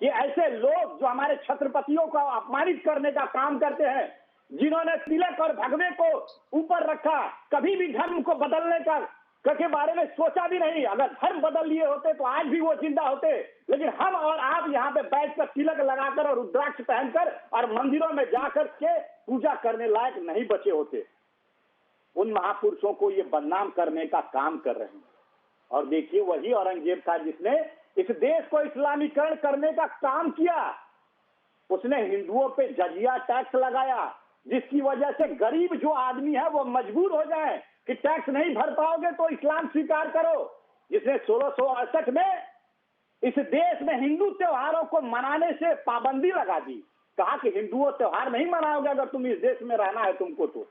Q: कि ऐसे लोग जो हमारे छत्रपतियों को अपमानित करने का काम करते हैं, जिन्होंने तिलक और भगवे को ऊपर रखा, कभी भी धर्म को बदलने का के बारे में सोचा भी नहीं। अगर धर्म बदल लिए होते तो आज भी वो जिंदा होते, लेकिन हम और आप यहाँ पे बैठकर तिलक लगाकर और रुद्राक्ष पहनकर और मंदिरों में जाकर के पूजा करने लायक नहीं बचे होते। उन महापुरुषों को ये बदनाम करने का काम कर रहे हैं। और देखिए, वही औरंगजेब था जिसने इस देश को इस्लामीकरण करने का काम किया। उसने हिंदुओं पे जजिया टैक्स लगाया, जिसकी वजह से गरीब जो आदमी है वो मजबूर हो जाए कि टैक्स नहीं भर पाओगे तो इस्लाम स्वीकार करो। जिसने 1668 में इस देश में हिंदू त्योहारों को मनाने से पाबंदी लगा दी, कहा कि हिंदुओं त्योहार नहीं मनाओगे अगर तुम इस देश में रहना है तुमको तो।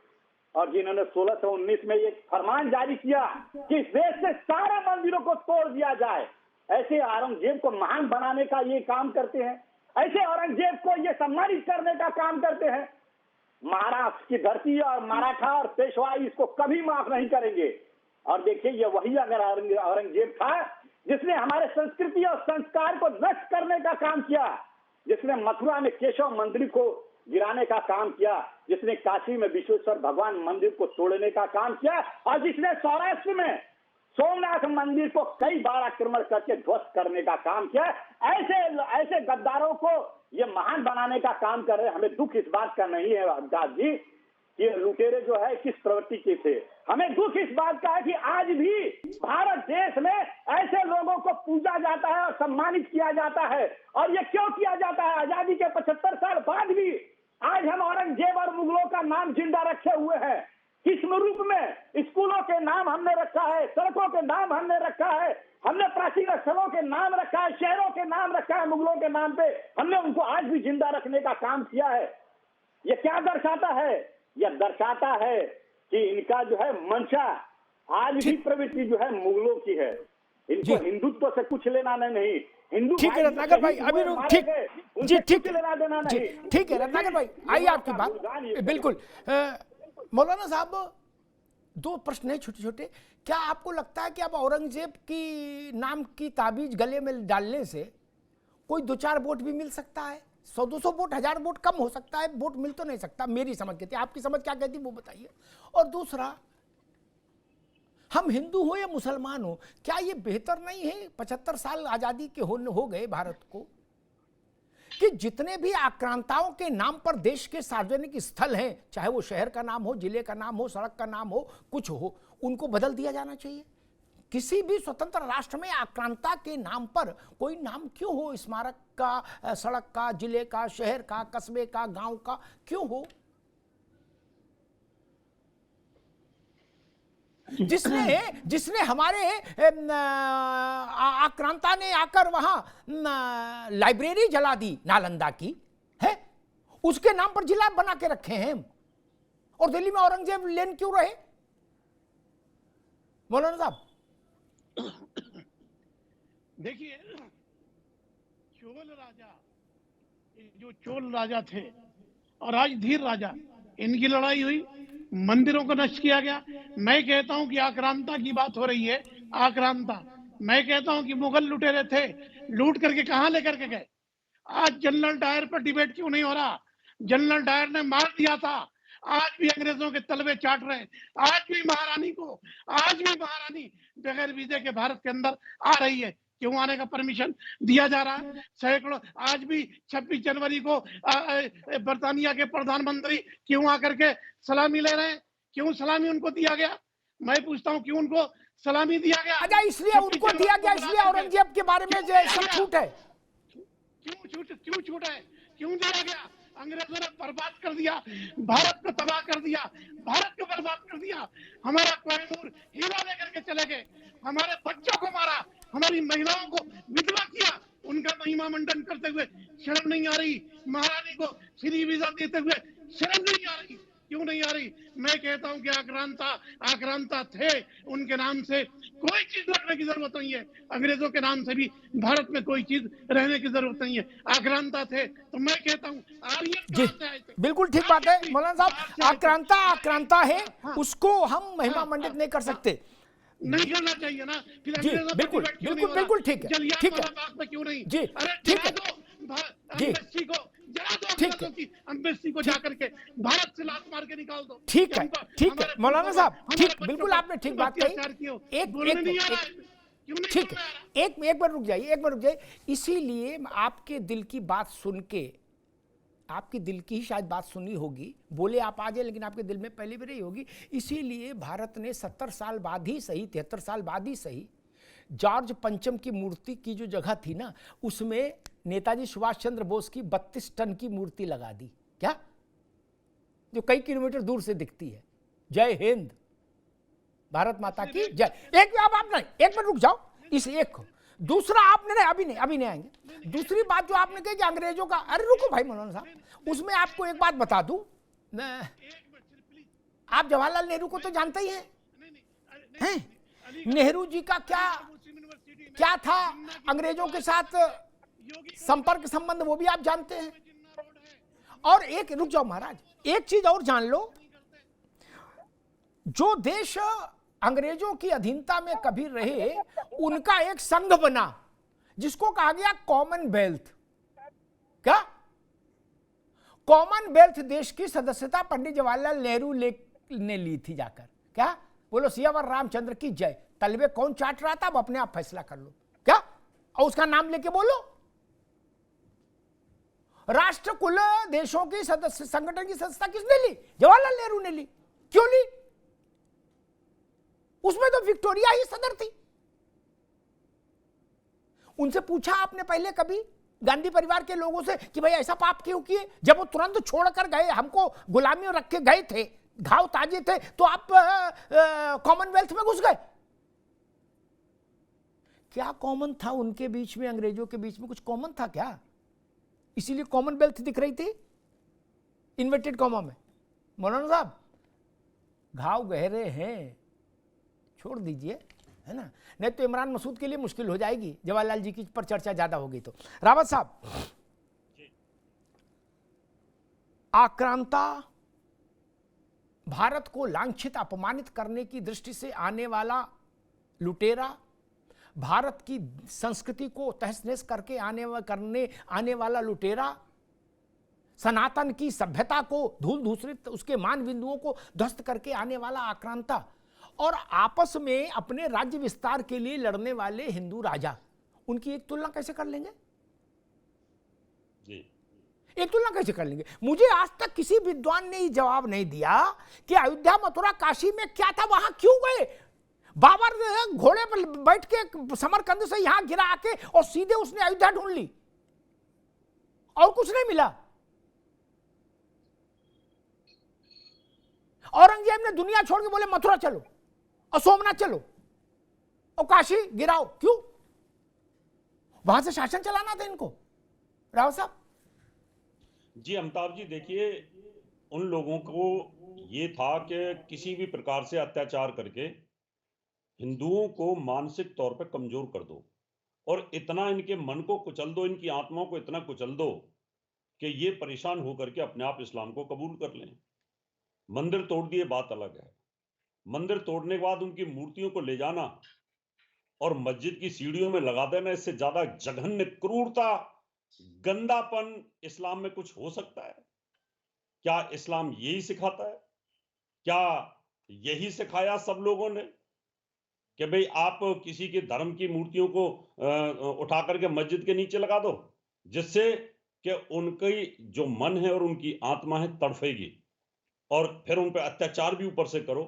Q: और जिन्होंने 1619 में एक फरमान जारी किया कि इस देश से सारे मंदिरों को तोड़ दिया जाए। ऐसे औरंगजेब को महान बनाने का ये काम करते हैं, ऐसे औरंगजेब को ये सम्मानित करने का काम करते हैं। महाराष्ट्र की धरती और मराठा और पेशवा इसको कभी माफ नहीं करेंगे। और देखिए, ये वही अगर औरंगजेब था जिसने हमारे संस्कृति और संस्कार को नष्ट करने का काम किया, जिसने मथुरा में केशव मंदिर को गिराने का काम किया, जिसने काशी में विश्वेश्वर भगवान मंदिर को तोड़ने का काम किया, और जिसने सौराष्ट्र में सोमनाथ मंदिर को कई बार आक्रमण करके ध्वस्त करने का काम किया। ऐसे गद्दारों को ये महान बनाने का काम कर रहे हैं। हमें दुख इस बात का नहीं है अमिताभ जी कि लुटेरे जो है किस प्रवृत्ति के थे। हमें दुख इस बात का है कि आज भी भारत देश में ऐसे लोगों को पूजा जाता है और सम्मानित किया जाता है। और ये क्यों किया जाता है? आजादी के 75 साल बाद भी आज हम औरंगजेब और मुगलों का नाम जिंदा रखे हुए हैं। किस रूप में? स्कूलों के नाम हमने रखा है, सड़कों के नाम हमने रखा है, हमने प्राचीन स्थलों के नाम रखा है, शहरों के नाम रखा है मुगलों के नाम पे। हमने उनको आज भी जिंदा रखने का काम किया है। ये क्या दर्शाता है? यह दर्शाता है कि इनका जो है मंशा आज भी प्रवृत्ति जो है मुगलों की है। इनको हिंदुत्व से कुछ लेना नहीं। हिंदू
F: ठीक है रत्नाकर भाई, अभी ठीक जी, ठीक लेना देना नहीं। ठीक है रत्नाकर भाई, आइए आपकी बात बिल्कुल। मौलाना साहब, 2 प्रश्न है छोटे छोटे। क्या आपको लगता है कि अब औरंगजेब की नाम की ताबीज गले में डालने से कोई 2-4 वोट भी मिल सकता है? 100-200 वोट, 1000 वोट कम हो सकता है, वोट मिल तो नहीं सकता। मेरी समझ कहती है, आपकी समझ क्या कहती है वो बताइए। और दूसरा, हम हिंदू हो या मुसलमान हो, क्या ये बेहतर नहीं है 75 साल आजादी के हो गए भारत को, कि जितने भी आक्रांताओं के नाम पर देश के सार्वजनिक स्थल हैं, चाहे वो शहर का नाम हो, जिले का नाम हो, सड़क का नाम हो, कुछ हो, उनको बदल दिया जाना चाहिए? किसी भी स्वतंत्र राष्ट्र में आक्रांता के नाम पर कोई नाम क्यों हो, स्मारक का, सड़क का, जिले का, शहर का, कस्बे का, गांव का क्यों हो? जिसने हमारे आक्रांता ने आकर वहां लाइब्रेरी जला दी नालंदा की है, उसके नाम पर जिला बना के रखे हैं हम। और दिल्ली में औरंगजेब लेन क्यों रहे मौलाना साहब?
N: देखिए, जो चोल राजा थे और आज धीर राजा, इनकी लड़ाई हुई, मंदिरों को नष्ट किया गया। मैं कहता हूं कि आक्रांता की बात हो रही है, आक्रांता। मैं कहता हूं कि मुगल लुटेरे थे, लूट करके कहां लेकर के गए? आज जनरल डायर पर डिबेट क्यों नहीं हो रहा? जनरल डायर ने मार दिया था, आज भी अंग्रेजों के तलवे चाट रहे हैं। आज भी महारानी बगैर वीजे के भारत के अंदर आ रही है। क्यों आने का परमिशन दिया जा रहा है? सैकड़ों, आज भी 26 जनवरी को बर्तानिया के प्रधानमंत्री क्यों आकर के सलामी ले रहे हैं? क्यों सलामी उनको दिया गया? मैं पूछता हूं, क्यों उनको सलामी दिया गया?
F: अच्छा, इसलिए उनको दिया गया, इसलिए औरंगजेब के बारे में जो सब छूट है।
N: क्यों छूट है? क्यों दिया गया? अंग्रेजों ने बर्बाद कर दिया, भारत को तबाह कर दिया, भारत को बर्बाद कर दिया। हमारा कोहिनूर हीरा लेकर के चले गए, हमारे बच्चों को मारा, हमारी महिलाओं को विधवा किया। उनका महिमा मंडन करते हुए शर्म नहीं आ रही? महारानी को फ्री वीजा देते हुए शर्म नहीं आ रही? क्यों नहीं आ रही? मैं कहता हूं कि आक्रांता थे, उनके नाम से कोई चीज रखने की जरूरत नहीं है। अंग्रेजों के नाम से भी भारत में कोई चीज रहने की जरूरत नहीं है। आक्रांता थे, तो मैं कहता हूं
F: जी, बिल्कुल ठीक बात है मौलाना साहब। आक्रांता है, उसको हम महिमा मंडित नहीं कर सकते,
N: नहीं करना चाहिए ना। फिर
F: जी, बिल्कुल ठीक है, ठीक है
N: क्यों नहीं?
F: जी, ठीक है
N: एम्बेसी को जाकर के भारत से लात मार के निकाल दो।
F: ठीक है मौलाना साहब, ठीक, बिल्कुल आपने ठीक बात कही। एक बार रुक जाइए। इसीलिए आपके दिल की बात सुन के, आपकी दिल की ही शायद बात सुनी होगी, बोले आप आ जाए, लेकिन आपके दिल में पहले भी रही होगी। इसीलिए भारत ने 70 साल बाद ही सही, 73 साल बाद ही सही, जॉर्ज पंचम की मूर्ति की जो जगह थी ना, उसमें नेताजी सुभाष चंद्र बोस की 32 टन की मूर्ति लगा दी। क्या? जो कई किलोमीटर दूर से दिखती है। जय हिंद, भारत माता की जय। एक बार रुक जाओ, इस एक को। दूसरा आपने नहीं, अभी नहीं आएंगे। दूसरी बात जो आपने कही कि अंग्रेजों का, अरे रुको भाई मौलाना साहब, उसमें आपको एक बात बता दूं, आप जवाहरलाल नेहरू को तो जानते ही हैं? नेहरू जी का क्या था अंग्रेजों के साथ संपर्क संबंध, वो भी आप जानते हैं। और एक, रुक जाओ महाराज, एक चीज और जान लो, जो देश अंग्रेजों की अधीनता में कभी रहे, उनका एक संघ बना जिसको कहा गया कॉमनवेल्थ। क्या? कॉमनवेल्थ देश की सदस्यता पंडित जवाहरलाल नेहरू ने ली थी जाकर। क्या? बोलो सियावर रामचंद्र की जय। तलवे कौन चाट रहा था, अब अपने आप फैसला कर लो। क्या? और उसका नाम लेके बोलो। राष्ट्रकुल देशों की सदस्य संगठन की सदस्यता किसने ली? जवाहरलाल नेहरू ने ली। क्यों ली? उसमें तो विक्टोरिया ही सदर थी। उनसे पूछा आपने पहले कभी गांधी परिवार के लोगों से कि भाई ऐसा पाप क्यों किए? जब वो तुरंत छोड़कर गए, हमको गुलामी में रख के गए थे, घाव ताजे थे, तो आप कॉमनवेल्थ में घुस गए। क्या कॉमन था उनके बीच में, अंग्रेजों के बीच में कुछ कॉमन था क्या? इसीलिए कॉमनवेल्थ दिख रही थी इन्वर्टेड कॉमा में। मौलाना साहब, घाव गहरे हैं, छोड़ दीजिए, है ना, नहीं तो इमरान मसूद के लिए मुश्किल हो जाएगी, जवाहरलाल जी की पर चर्चा ज्यादा होगी तो। रावत साहब, आक्रांता भारत को लांछित अपमानित करने की दृष्टि से आने वाला लुटेरा, भारत की संस्कृति को तहस नहस करके आने वाला लुटेरा, सनातन की सभ्यता को धूल धूसरित, उसके मान बिंदुओं को ध्वस्त करके आने वाला आक्रांता, और आपस में अपने राज्य विस्तार के लिए लड़ने वाले हिंदू राजा, उनकी एक तुलना कैसे कर लेंगे?
O: जी,
F: एक तुलना कैसे कर लेंगे? मुझे आज तक किसी विद्वान ने जवाब नहीं दिया कि अयोध्या, मथुरा, काशी में क्या था, वहां क्यों गए? बाबर जो है घोड़े पर बैठ के समरकंद से यहां गिरा आके और सीधे उसने अयोध्या ढूंढ ली और कुछ नहीं मिला। औरंगजेब ने दुनिया छोड़ के बोले मथुरा चलो और सोमनाथ चलो और काशी गिराओ। क्यों? वहां से शासन चलाना था इनको। राव साहब
O: जी अमिताभ जी, देखिए उन लोगों को ये था कि किसी भी प्रकार से अत्याचार करके हिंदुओं को मानसिक तौर पर कमजोर कर दो और इतना इनके मन को कुचल दो, इनकी आत्माओं को इतना कुचल दो कि ये परेशान होकर के अपने आप इस्लाम को कबूल कर लें। मंदिर तोड़ दिए, बात अलग है। मंदिर तोड़ने के बाद उनकी मूर्तियों को ले जाना और मस्जिद की सीढ़ियों में लगा देना, इससे ज्यादा जघन्य, क्रूरता, गंदापन इस्लाम में कुछ हो सकता है? क्या इस्लाम यही सिखाता है? क्या यही सिखाया सब लोगों ने कि भाई आप किसी के धर्म की मूर्तियों को उठा करके मस्जिद के नीचे लगा दो, जिससे कि उनकी जो मन है और उनकी आत्मा है तड़फेगी, और फिर उन पर अत्याचार भी ऊपर से करो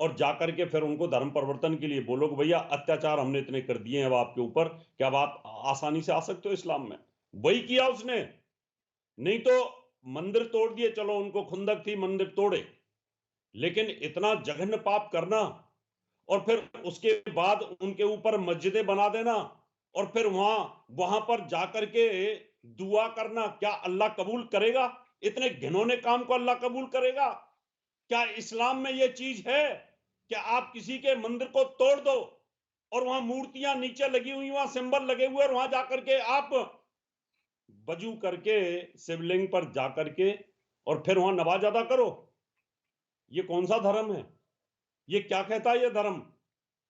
O: और जाकर के फिर उनको धर्म परिवर्तन के लिए बोलो कि भैया अत्याचार हमने इतने कर दिए हैं अब आपके ऊपर, क्या आप आसानी से आ सकते हो इस्लाम में? वही किया उसने। नहीं तो मंदिर तोड़ दिए, चलो उनको खुंदक थी, मंदिर तोड़े, लेकिन इतना जघन्य पाप करना और फिर उसके बाद उनके ऊपर मस्जिदें बना देना और फिर वहां पर जाकर के दुआ करना, क्या अल्लाह कबूल करेगा? इतने घिनौने काम को अल्लाह कबूल करेगा? क्या इस्लाम में यह चीज है कि आप किसी के मंदिर को तोड़ दो और वहां मूर्तियां नीचे लगी हुई, वहां सिंबल लगे हुए, और वहां जाकर के आप वजू करके शिवलिंग पर जाकर के और फिर वहां नमाज अदा करो? ये कौन सा धर्म है? ये क्या कहता है ये धर्म?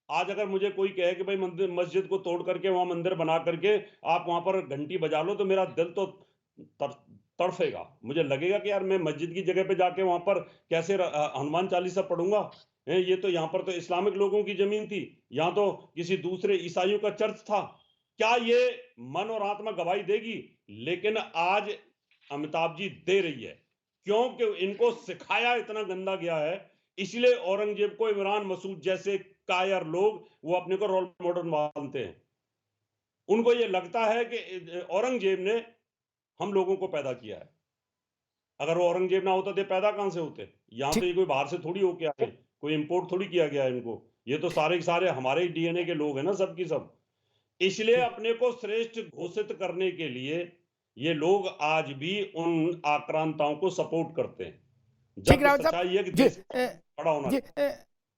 O: आज अगर मुझे कोई कहे कि भाई मंदिर मस्जिद को तोड़ करके वहां मंदिर बना करके आप वहां पर घंटी बजा लो, तो मेरा दिल तो तड़फेगा। मुझे लगेगा कि यार मैं मस्जिद की जगह पे जाके वहां पर कैसे हनुमान चालीसा पढ़ूंगा? ये तो यहाँ पर तो इस्लामिक लोगों की जमीन थी, यहाँ तो किसी दूसरे ईसाइयों का चर्च था। क्या ये मन और आत्मा गवाही देगी? लेकिन आज अमिताभ जी दे रही है, क्योंकि इनको सिखाया इतना गंदा गया है। इसलिए औरंगजेब को इमरान मसूद जैसे कायर लोग वो अपने को रोल मॉडल मानते हैं। उनको ये लगता है कि औरंगजेब ने हम लोगों को पैदा किया है। अगर वो औरंगजेब ना होता तो पैदा कहां से होते? यहाँ तो ये कोई बाहर से थोड़ी होके आए, कोई इंपोर्ट थोड़ी किया गया है इनको। ये तो सारे के सारे हमारे ही डीएनए के लोग हैं ना, सब की सब। इसलिए अपने को श्रेष्ठ घोषित करने के लिए ये लोग आज भी उन आक्रांताओं को सपोर्ट करते हैं। जब सच्चाई है कि देश बड़ा होना।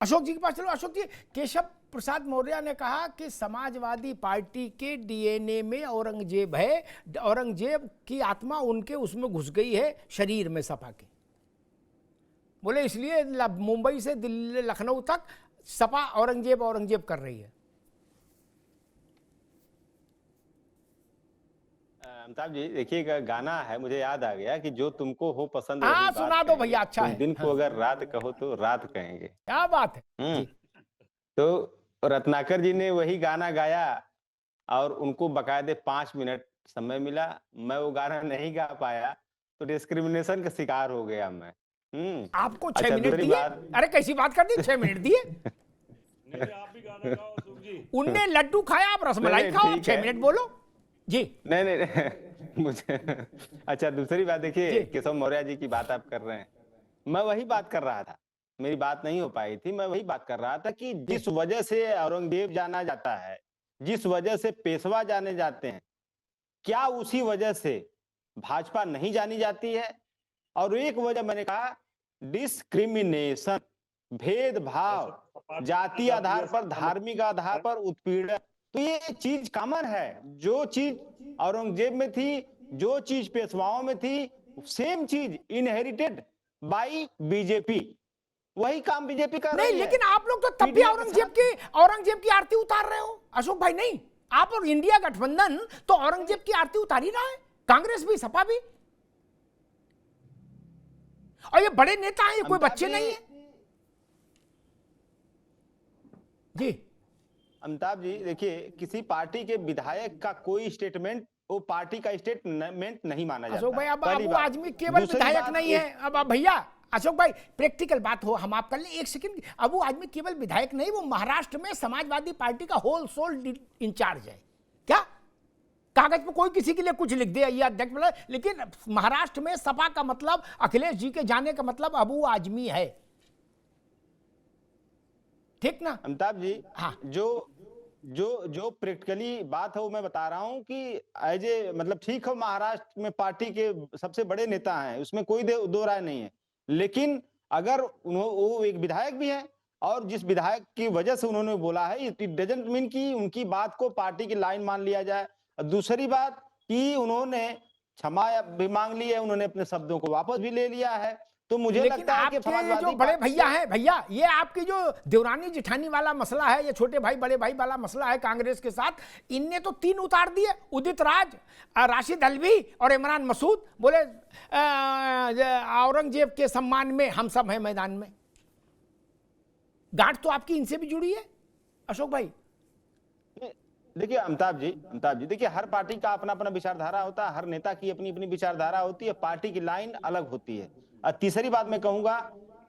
F: अशोक जी के पास चलो। अशोक जी, केशव प्रसाद मौर्य ने कहा कि समाजवादी पार्टी के डीएनए में औरंगजेब है, औरंगजेब की आत्मा उनके उसमें घुस गई है शरीर में सपा के। बोले इसलिए मुंबई से दिल्ली लखनऊ तक सपा औरंगजेब औरंगजेब कर रही है।
P: अमिताभ जी देखिए, गाना है, मुझे याद आ गया कि जो तुमको हो पसंद
F: हाँ सुना दो भैया, अच्छा है।
P: दिन को अगर रात कहो तो रात कहेंगे।
F: क्या बात है।
P: तो रत्नाकर जी ने वही गाना गाया और उनको बकायदे 5 मिनट समय मिला। मैं वो गाना नहीं गा पाया तो डिस्क्रिमिनेशन का शिकार हो गया मैं।
F: आपको 6 मिनट दिए? अरे कैसी बात कर दी, 6 मिनट दिए?
O: आप भी गाना गाओ अशोक जी।
F: उनने लड्डू खाया, आप रसमलाई खाओ, 6 मिनट बोलो जी।
P: नहीं मुझे अच्छा, दूसरी बात देखिए, केशव मौर्य जी की बात आप कर रहे हैं, मैं वही बात कर रहा था। मेरी बात नहीं हो पाई थी, मैं वही बात कर रहा था कि जिस वजह से औरंगजेब जाना जाता है, जिस वजह से पेशवा जाने जाते हैं, क्या उसी वजह से भाजपा नहीं जानी जाती है? और एक वजह मैंने कहा डिस्क्रिमिनेशन, भेदभाव, जाति आधार पर, धार्मिक आधार पर उत्पीड़न। तो ये चीज कॉमन है। जो चीज औरंगजेब में थी, जो चीज पेशवाओं में थी, सेम चीज इनहेरिटेड बाय बीजेपी। वही काम बीजेपी कर रही है।
F: नहीं, लेकिन आप लोग तो तब भी औरंगजेब की आरती उतार रहे हो अशोक भाई। नहीं, आप और इंडिया गठबंधन तो औरंगजेब की आरती उतार ही रहा है, कांग्रेस भी, सपा भी। और ये बड़े नेता हैं, ये कोई बच्चे नहीं है जी।
P: अमिताभ जी देखिए, किसी पार्टी के विधायक का कोई स्टेटमेंट वो पार्टी का स्टेटमेंट नहीं माना जाता।
F: अशोक भाई, अब आदमी केवल विधायक नहीं है। अब भैया अशोक भाई प्रैक्टिकल बात हो, हम आप कर लें एक सेकंड। अब वो आदमी केवल विधायक नहीं, वो महाराष्ट्र में समाजवादी पार्टी का होल सोल इंचार्ज है। क्या कागज पे कोई किसी के लिए कुछ लिख दे ये अध्यक्ष बोला, लेकिन महाराष्ट्र में सपा का मतलब अखिलेश जी के जाने का मतलब अबू आजमी है, ठीक ना
P: अमिताभ जी?
F: हाँ,
P: जो प्रैक्टिकली बात है वो मैं बता रहा हूं कि एज ए मतलब ठीक है, महाराष्ट्र में पार्टी के सबसे बड़े नेता हैं, उसमें कोई दो राय नहीं है, लेकिन अगर वो एक विधायक भी है और जिस विधायक की वजह से उन्होंने बोला है, इट डजंट मीन कि उनकी बात को पार्टी की लाइन मान लिया जाए। दूसरी बात कि उन्होंने क्षमा भी मांग ली है, उन्होंने अपने शब्दों को वापस भी ले लिया है। तो मुझे लगता है कि
F: समाजवादी जो बड़े भैया हैं, भैया ये आपकी जो देवरानी जिठानी वाला मसला है, ये छोटे भाई बड़े भाई वाला मसला है कांग्रेस के साथ, इनने तो 3 उतार दिए, उदित राज, राशिद अलवी और इमरान मसूद। बोले औरंगजेब के सम्मान में हम सब हैं मैदान में। गांठ तो आपकी इनसे भी जुड़ी है अशोक भाई।
P: देखिए अमिताभ जी देखिए, हर पार्टी का अपना अपना विचारधारा होता है, हर नेता की अपनी अपनी विचारधारा होती है, पार्टी की लाइन अलग होती है। और तीसरी बात मैं कहूंगा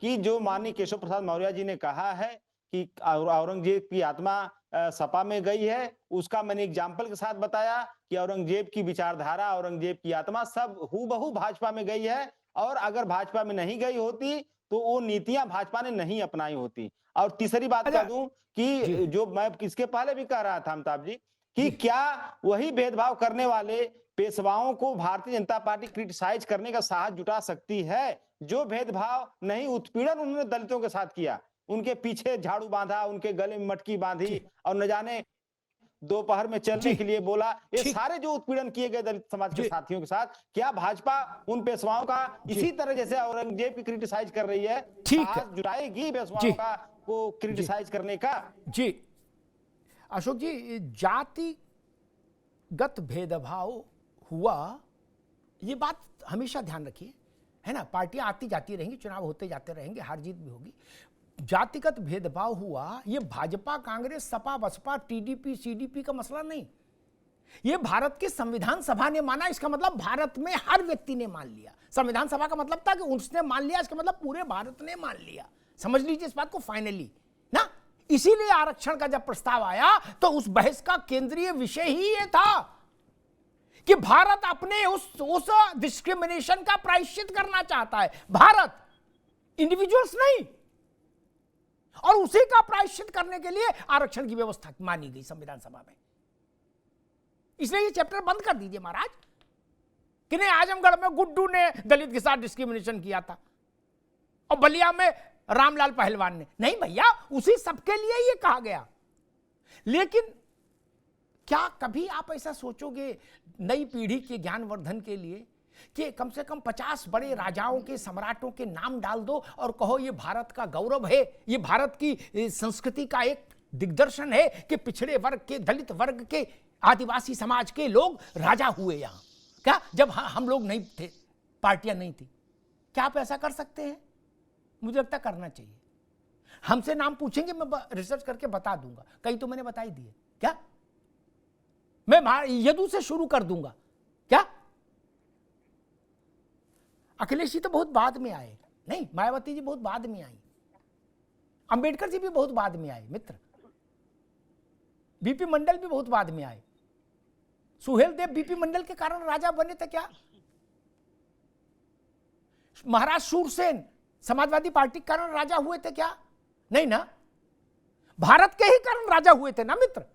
P: कि जो माननीय केशव प्रसाद मौर्य जी ने कहा है कि औरंगजेब की आत्मा सपा में गई है, उसका मैंने एग्जाम्पल के साथ बताया कि औरंगजेब की विचारधारा, औरंगजेब की आत्मा सब हूबहू भाजपा में गई है, और अगर भाजपा में नहीं गई होती तो वो नीतियां भाजपा ने नहीं अपनाई होती। और तीसरी बात कह दूं कि जो मैं इसके पहले भी कह रहा था अमिताभ जी, कि क्या वही भेदभाव करने वाले पेशवाओं को भारतीय जनता पार्टी क्रिटिसाइज करने का साहस जुटा सकती है? जो भेदभाव नहीं, उत्पीड़न उन्होंने दलितों के साथ किया, उनके पीछे झाड़ू बांधा, उनके गले में मटकी बांधी और न जाने दोपहर में चलने के लिए बोला, ये सारे जो उत्पीड़न किए गए दलित समाज के साथियों के साथ, क्या भाजपा उन पेशवाओं का इसी तरह जैसे औरंगजेब की क्रिटिसाइज कर रही है, साहस जुटाएगी पेशवाओं का को क्रिटिसाइज करने का?
F: जी अशोक जी, जातिगत भेदभाव हुआ, ये बात हमेशा ध्यान रखिए, है ना। पार्टियां आती जाती रहेंगी, चुनाव होते जाते रहेंगे, हार जीत भी होगी। जातिगत भेदभाव हुआ, ये भाजपा, कांग्रेस, सपा, बसपा, टीडीपी, सीडीपी का मसला नहीं, ये भारत की संविधान सभा ने माना। इसका मतलब भारत में हर व्यक्ति ने मान लिया। संविधान सभा का मतलब था कि उसने मान लिया, इसका मतलब पूरे भारत ने मान लिया। समझ लीजिए इस बात को फाइनली ना। इसीलिए आरक्षण का जब प्रस्ताव आया तो उस बहस का केंद्रीय विषय ही ये था कि भारत अपने उस डिस्क्रिमिनेशन का प्रायश्चित करना चाहता है, भारत, इंडिविजुअल्स नहीं, और उसी का प्रायश्चित करने के लिए आरक्षण की व्यवस्था मानी गई संविधान सभा में। इसलिए ये चैप्टर बंद कर दीजिए महाराज कि नहीं आजमगढ़ में गुड्डू ने दलित के साथ डिस्क्रिमिनेशन किया था और बलिया में रामलाल पहलवान ने। नहीं भैया, उसी सबके लिए ये कहा गया। लेकिन क्या कभी आप ऐसा सोचोगे नई पीढ़ी के ज्ञानवर्धन के लिए कि कम से कम 50 बड़े राजाओं के, सम्राटों के नाम डाल दो और कहो ये भारत का गौरव है, ये भारत की संस्कृति का एक दिग्दर्शन है कि पिछड़े वर्ग के, दलित वर्ग के, आदिवासी समाज के लोग राजा हुए यहां? क्या जब हम लोग नहीं थे, पार्टियां नहीं थी? क्या आप ऐसा कर सकते हैं? मुझे लगता करना चाहिए। हमसे नाम पूछेंगे, मैं रिसर्च करके बता दूंगा, कई तो मैंने बता ही दिए। क्या मैं यदु से शुरू कर दूंगा क्या? अखिलेश जी तो बहुत बाद में आए, नहीं, मायावती जी बहुत बाद में आई, अंबेडकर जी भी बहुत बाद में आए मित्र, बीपी मंडल भी बहुत बाद में आए। सुहेल देव बीपी मंडल के कारण राजा बने थे क्या? महाराज शूरसेन समाजवादी पार्टी के कारण राजा हुए थे क्या? नहीं ना, भारत के ही कारण राजा हुए थे ना मित्र।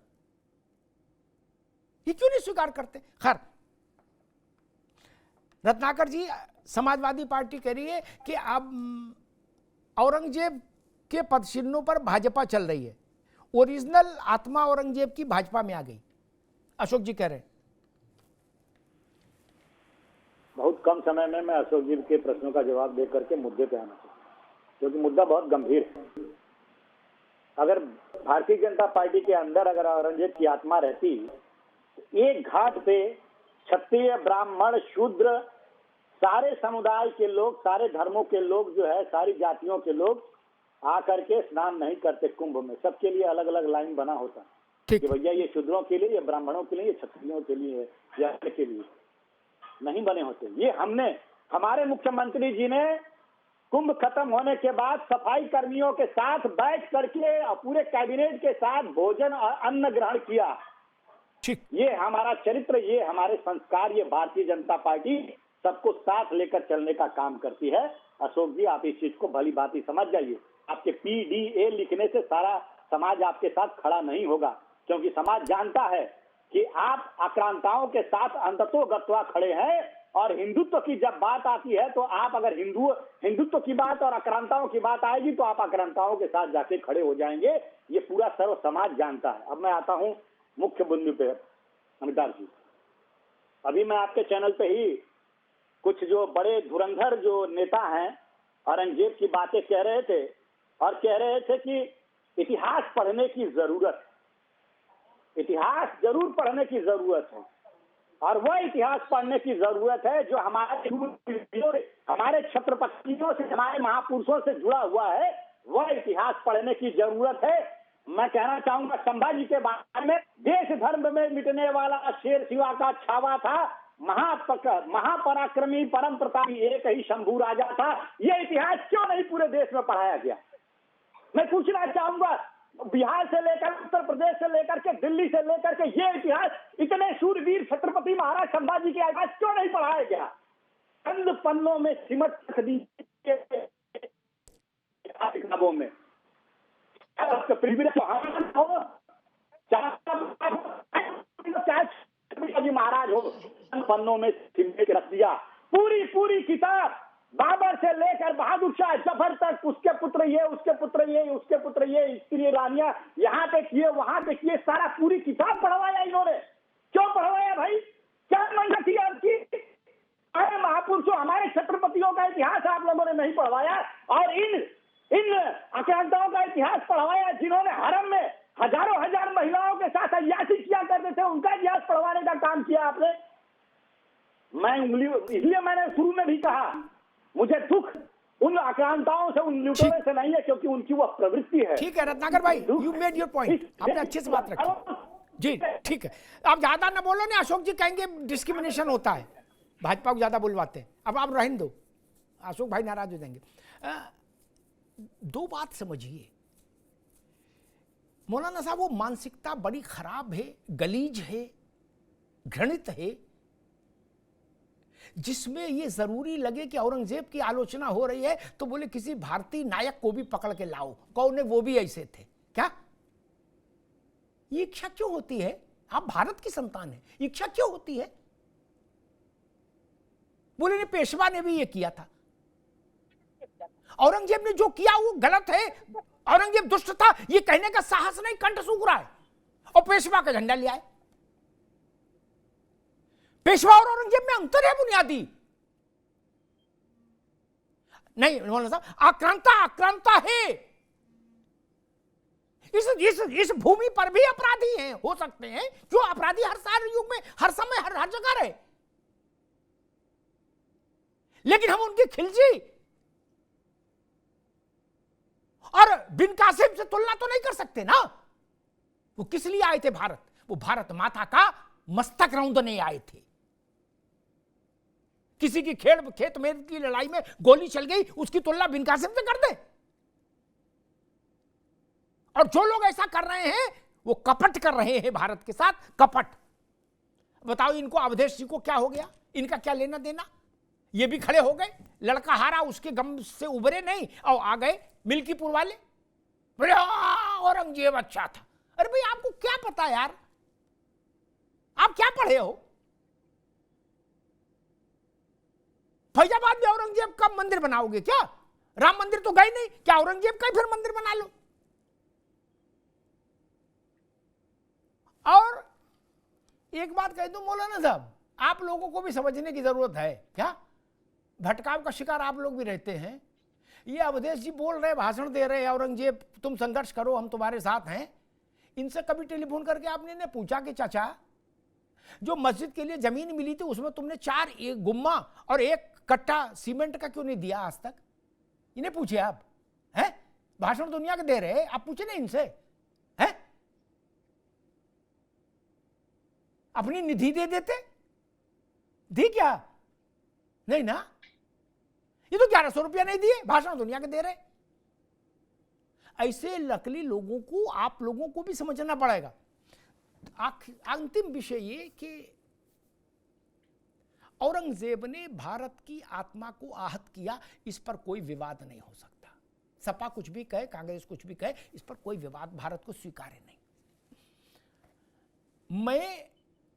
F: ये क्यों नहीं स्वीकार करते? खैर, रत्नाकर जी, समाजवादी पार्टी कह रही है कि अब औरंगजेब के पदचिन्हों पर भाजपा चल रही है, ओरिजिनल आत्मा औरंगजेब की भाजपा में आ गई। अशोक जी कह रहे हैं।
Q: बहुत कम समय में मैं अशोक जी के प्रश्नों का जवाब दे करके मुद्दे पे आना चाहूँ, क्योंकि मुद्दा बहुत गंभीर है। अगर भारतीय जनता पार्टी के अंदर अगर औरंगजेब की आत्मा रहती, एक घाट पे क्षत्रिय, ब्राह्मण, शूद्र, सारे समुदाय के लोग, सारे धर्मों के लोग जो है, सारी जातियों के लोग आकर के स्नान नहीं करते कुंभ में। सबके लिए अलग अलग लाइन बना होता कि भैया ये शूद्रों के लिए, ये ब्राह्मणों के लिए, ये क्षत्रियों के लिए, या के लिए नहीं बने होते। ये हमने, हमारे मुख्यमंत्री जी ने कुंभ खत्म होने के बाद सफाई कर्मियों के साथ बैठ करके और पूरे कैबिनेट के साथ भोजन और अन्न ग्रहण किया। ये हमारा चरित्र, ये हमारे संस्कार, ये भारतीय जनता पार्टी सबको साथ लेकर चलने का काम करती है। अशोक जी, आप इस चीज को भली भांति समझ जाइए। आपके PDA लिखने से सारा समाज आपके साथ खड़ा नहीं होगा, क्योंकि समाज जानता है कि आप आक्रांताओं के साथ अंततोगत्वा खड़े हैं। और हिंदुत्व की जब बात आती है तो आप अगर हिंदुत्व की बात और आक्रांताओं की बात आएगी तो आप आक्रांताओं के साथ जाके खड़े हो जाएंगे। ये पूरा सर्व समाज जानता है। अब मैं आता हूं मुख्य बिंदु पे। अमिताभ जी, अभी मैं आपके चैनल पे ही कुछ जो बड़े धुरंधर जो नेता हैं औरंगजेब की बातें कह रहे थे और कह रहे थे कि इतिहास पढ़ने की जरूरत है, इतिहास जरूर पढ़ने की जरूरत है। और वह इतिहास पढ़ने की जरूरत है जो हमारे छत्रपतियों से, हमारे महापुरुषों से जुड़ा हुआ है। वह इतिहास पढ़ने की जरूरत है। मैं कहना चाहूंगा संभाजी के बारे में, देश धर्म में मिटने वाला शेर शिवा का छावा था, महापराक्रमी परम प्रतापी एक ही शंभू राजा था। ये इतिहास क्यों नहीं पूरे देश में पढ़ाया गया? मैं पूछना चाहूंगा, बिहार से लेकर उत्तर प्रदेश से लेकर के दिल्ली से लेकर के ये इतिहास, इतने शूरवीर छत्रपति महाराज संभाजी के इतिहास क्यों नहीं पढ़ाया गया? चंद पन्नों में सिमट दी किताबों में। छत्रपति महाराज हो, पन्नों में सिमट रख दिया। पूरी किताब बाबर से लेकर बहादुर शाह जफर तक, उसके पुत्र ये, उसके पुत्र ये, उसके पुत्र ये, स्त्री रानियां यहाँ तक ये, वहां तक ये, सारा पूरी किताब पढ़वाया इन्होंने। क्यों पढ़वाया भाई? क्या मंशा थी आपकी? अरे महापुरुषों, हमारे छत्रपतियों का इतिहास आप लोगों ने नहीं पढ़वाया और इन आक्रांताओं का इतिहास पढ़वाया जिन्होंने हरम में हजारों हजार महिलाओं के साथ अय्याशी किया करते थे, उनका इतिहास पढ़वाने का काम किया आपने। इसलिए मैंने शुरू में भी कहा, मुझे दुख उन आक्रांताओं से, उन लुटेरों से नहीं है, क्योंकि उनकी वह प्रवृत्ति है।
F: ठीक है रत्नाकर भाई, यू मेड योर पॉइंट, आपने अच्छे से बात रखी जी। ठीक है, आप ज्यादा ना बोलो ना, अशोक जी कहेंगे डिस्क्रिमिनेशन होता है, भाजपा को ज्यादा बुलवाते हैं। अब आप रहने दो, अशोक भाई नाराज हो जाएंगे। दो बात समझिए मौलाना साहब, वो मानसिकता बड़ी खराब है, गलीज है, घृणित है, जिसमें ये जरूरी लगे कि औरंगजेब की आलोचना हो रही है तो बोले किसी भारतीय नायक को भी पकड़ के लाओ, कौन है वो भी ऐसे थे क्या? ये इच्छा क्यों होती है? आप भारत की संतान है, इच्छा क्यों होती है? बोले ने पेशवा ने भी ये किया था, औरंगजेब ने जो किया वो गलत है, औरंगजेब दुष्ट था, ये कहने का साहस नहीं, कंठ सूख रहा है और पेशवा का झंडा लिया है। पेशवा और औरंगजेब में अंतर है बुनियादी। नहीं मौलाना साहब, आक्रांता है। इस भूमि पर भी अपराधी हैं, हो सकते हैं, जो अपराधी हर सारे युग में, हर समय, हर जगह रहे, लेकिन हम उनकी खिलजी और बिन कासिम से तुलना तो नहीं कर सकते ना। वो किस लिए आए थे भारत? वो भारत माता का मस्तक रौंदने आए थे। किसी की खेत में की लड़ाई में गोली चल गई, उसकी तुलना बिन कासिम से कर दे? और जो लोग ऐसा कर रहे हैं वो कपट कर रहे हैं भारत के साथ, कपट। बताओ इनको, अवधेश जी को क्या हो गया? इनका क्या लेना देना? ये भी खड़े हो गए, लड़का हारा उसके गम से उबरे नहीं और आ गए मिल्कीपुर वाले, बोले औरंगजेब अच्छा था। अरे भाई आपको क्या पता यार, आप क्या पढ़े हो? फैजाबाद में औरंगजेब का मंदिर बनाओगे क्या? राम मंदिर तो गए नहीं, क्या औरंगजेब का ही फिर मंदिर बना लो? और एक बात कह दूं मौलाना साहब, आप लोगों को भी समझने की जरूरत है। क्या भटकाव का शिकार आप लोग भी रहते हैं? ये अवधेश जी बोल रहे, भाषण दे रहे, औरंगजेब तुम संघर्ष करो, हम तुम्हारे साथ हैं। इनसे कभी टेलीफोन करके आपने ने पूछा कि चाचा जो मस्जिद के लिए जमीन मिली थी उसमें तुमने 4 गुम्मा और 1 कट्टा सीमेंट का क्यों नहीं दिया आज तक? इन्हें पूछिए आप, हैं? भाषण दुनिया के दे रहे, आप पूछे ना इनसे, हैं? अपनी निधि दे देते, दी क्या? नहीं ना। ये तो 1100 रुपया नहीं दिए, भाषण दुनिया के दे रहे। ऐसे नकली लोगों को आप लोगों को भी समझना पड़ेगा। अंतिम विषय ये कि औरंगजेब ने भारत की आत्मा को आहत किया, इस पर कोई विवाद नहीं हो सकता। सपा कुछ भी कहे, कांग्रेस कुछ भी कहे, इस पर कोई विवाद भारत को स्वीकार्य नहीं। मैं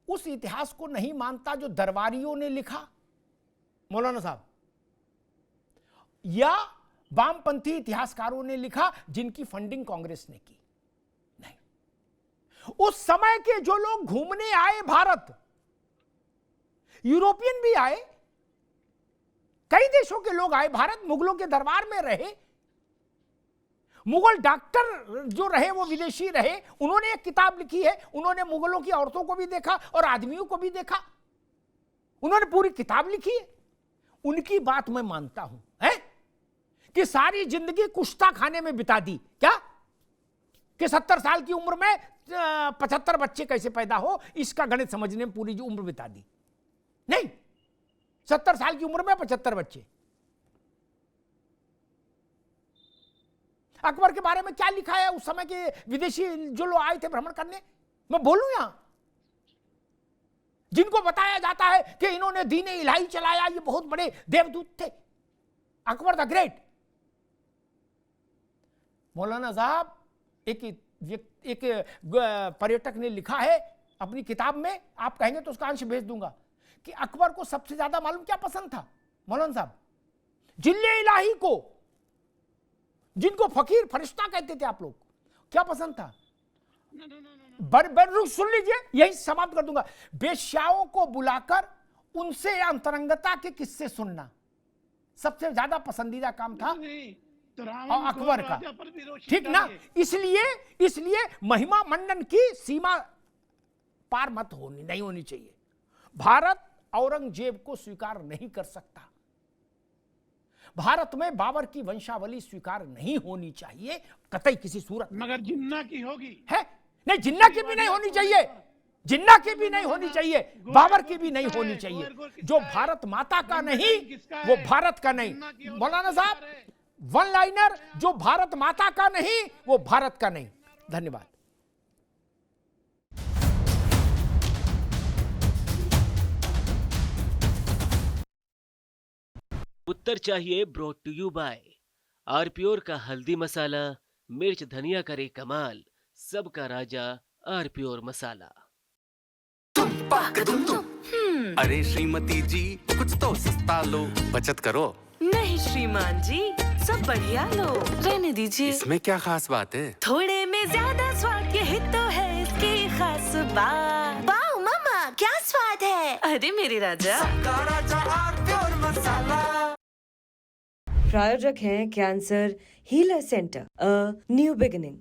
F: उस इतिहास को नहीं मानता जो दरबारियों ने लिखा, मौलाना साहब, या वामपंथी इतिहासकारों ने लिखा जिनकी फंडिंग कांग्रेस ने की। नहीं, उस समय के जो लोग घूमने आए भारत, यूरोपियन भी आए, कई देशों के लोग आए भारत, मुगलों के दरबार में रहे, मुगल डॉक्टर जो रहे वो विदेशी रहे, उन्होंने एक किताब लिखी है, उन्होंने मुगलों की औरतों को भी देखा और आदमियों को भी देखा, उन्होंने पूरी किताब लिखी है। उनकी बात मैं मानता हूं, है कि सारी जिंदगी कुश्ता खाने में बिता दी, क्या कि 70 साल की उम्र में 75 बच्चे कैसे पैदा हो, इसका गणित समझने में पूरी उम्र बिता दी। नहीं, 70 साल की उम्र में 75 बच्चे। अकबर के बारे में क्या लिखा है उस समय के विदेशी जो लोग आए थे भ्रमण करने, मैं बोलूं यहां, जिनको बताया जाता है कि इन्होंने दीन-ए इलाही चलाया, ये बहुत बड़े देवदूत थे, अकबर द ग्रेट। मौलाना साहब, एक पर्यटक ने लिखा है अपनी किताब में, आप कहेंगे तो उसका अंश भेज दूंगा, कि अकबर को सबसे ज्यादा मालूम क्या पसंद था मौलाना साहब? जिल्ले इलाही को, जिनको फकीर फरिश्ता कहते थे आप लोग, क्या पसंद था? सुन लीजिए, यही समाप्त कर दूंगा। बेश्याओं को बुलाकर उनसे अंतरंगता के किस्से सुनना सबसे ज्यादा पसंदीदा काम था और अकबर का, ठीक ना? इसलिए महिमा मंडन की सीमा पार मत नहीं होनी चाहिए। भारत औरंगजेब को स्वीकार नहीं कर सकता, भारत में बाबर की वंशावली स्वीकार नहीं होनी चाहिए कतई किसी सूरत,
N: मगर जिन्ना की होगी
F: है नहीं, जिन्ना की भी नहीं होनी चाहिए, जिन्ना की भी नहीं होनी चाहिए, बाबर की भी नहीं होनी चाहिए। जो भारत माता का नहीं वो भारत का नहीं। मौलाना साहब, वन लाइनर, जो भारत माता का नहीं वो भारत का नहीं। धन्यवाद।
A: उत्तर चाहिए ब्रॉट टू यू बाय आरपीओर का हल्दी मसाला, मिर्च धनिया करे कमाल, सबका राजा आरपीओर मसाला।
B: अरे श्रीमती जी, कुछ तो सस्ता लो, बचत करो।
C: नहीं श्रीमान जी, सब बढ़िया लो, रहने दीजिए।
B: इसमें क्या खास बात है?
C: थोड़े में ज्यादा स्वाद, यही तो है इसकी खास बात।
D: वाओ मामा, क्या स्वाद है?
C: अरे मेरे राजा,
B: सबका राजा आरपीओर मसाला।
E: प्रायोजक हैं cancer healer centre, a new beginning.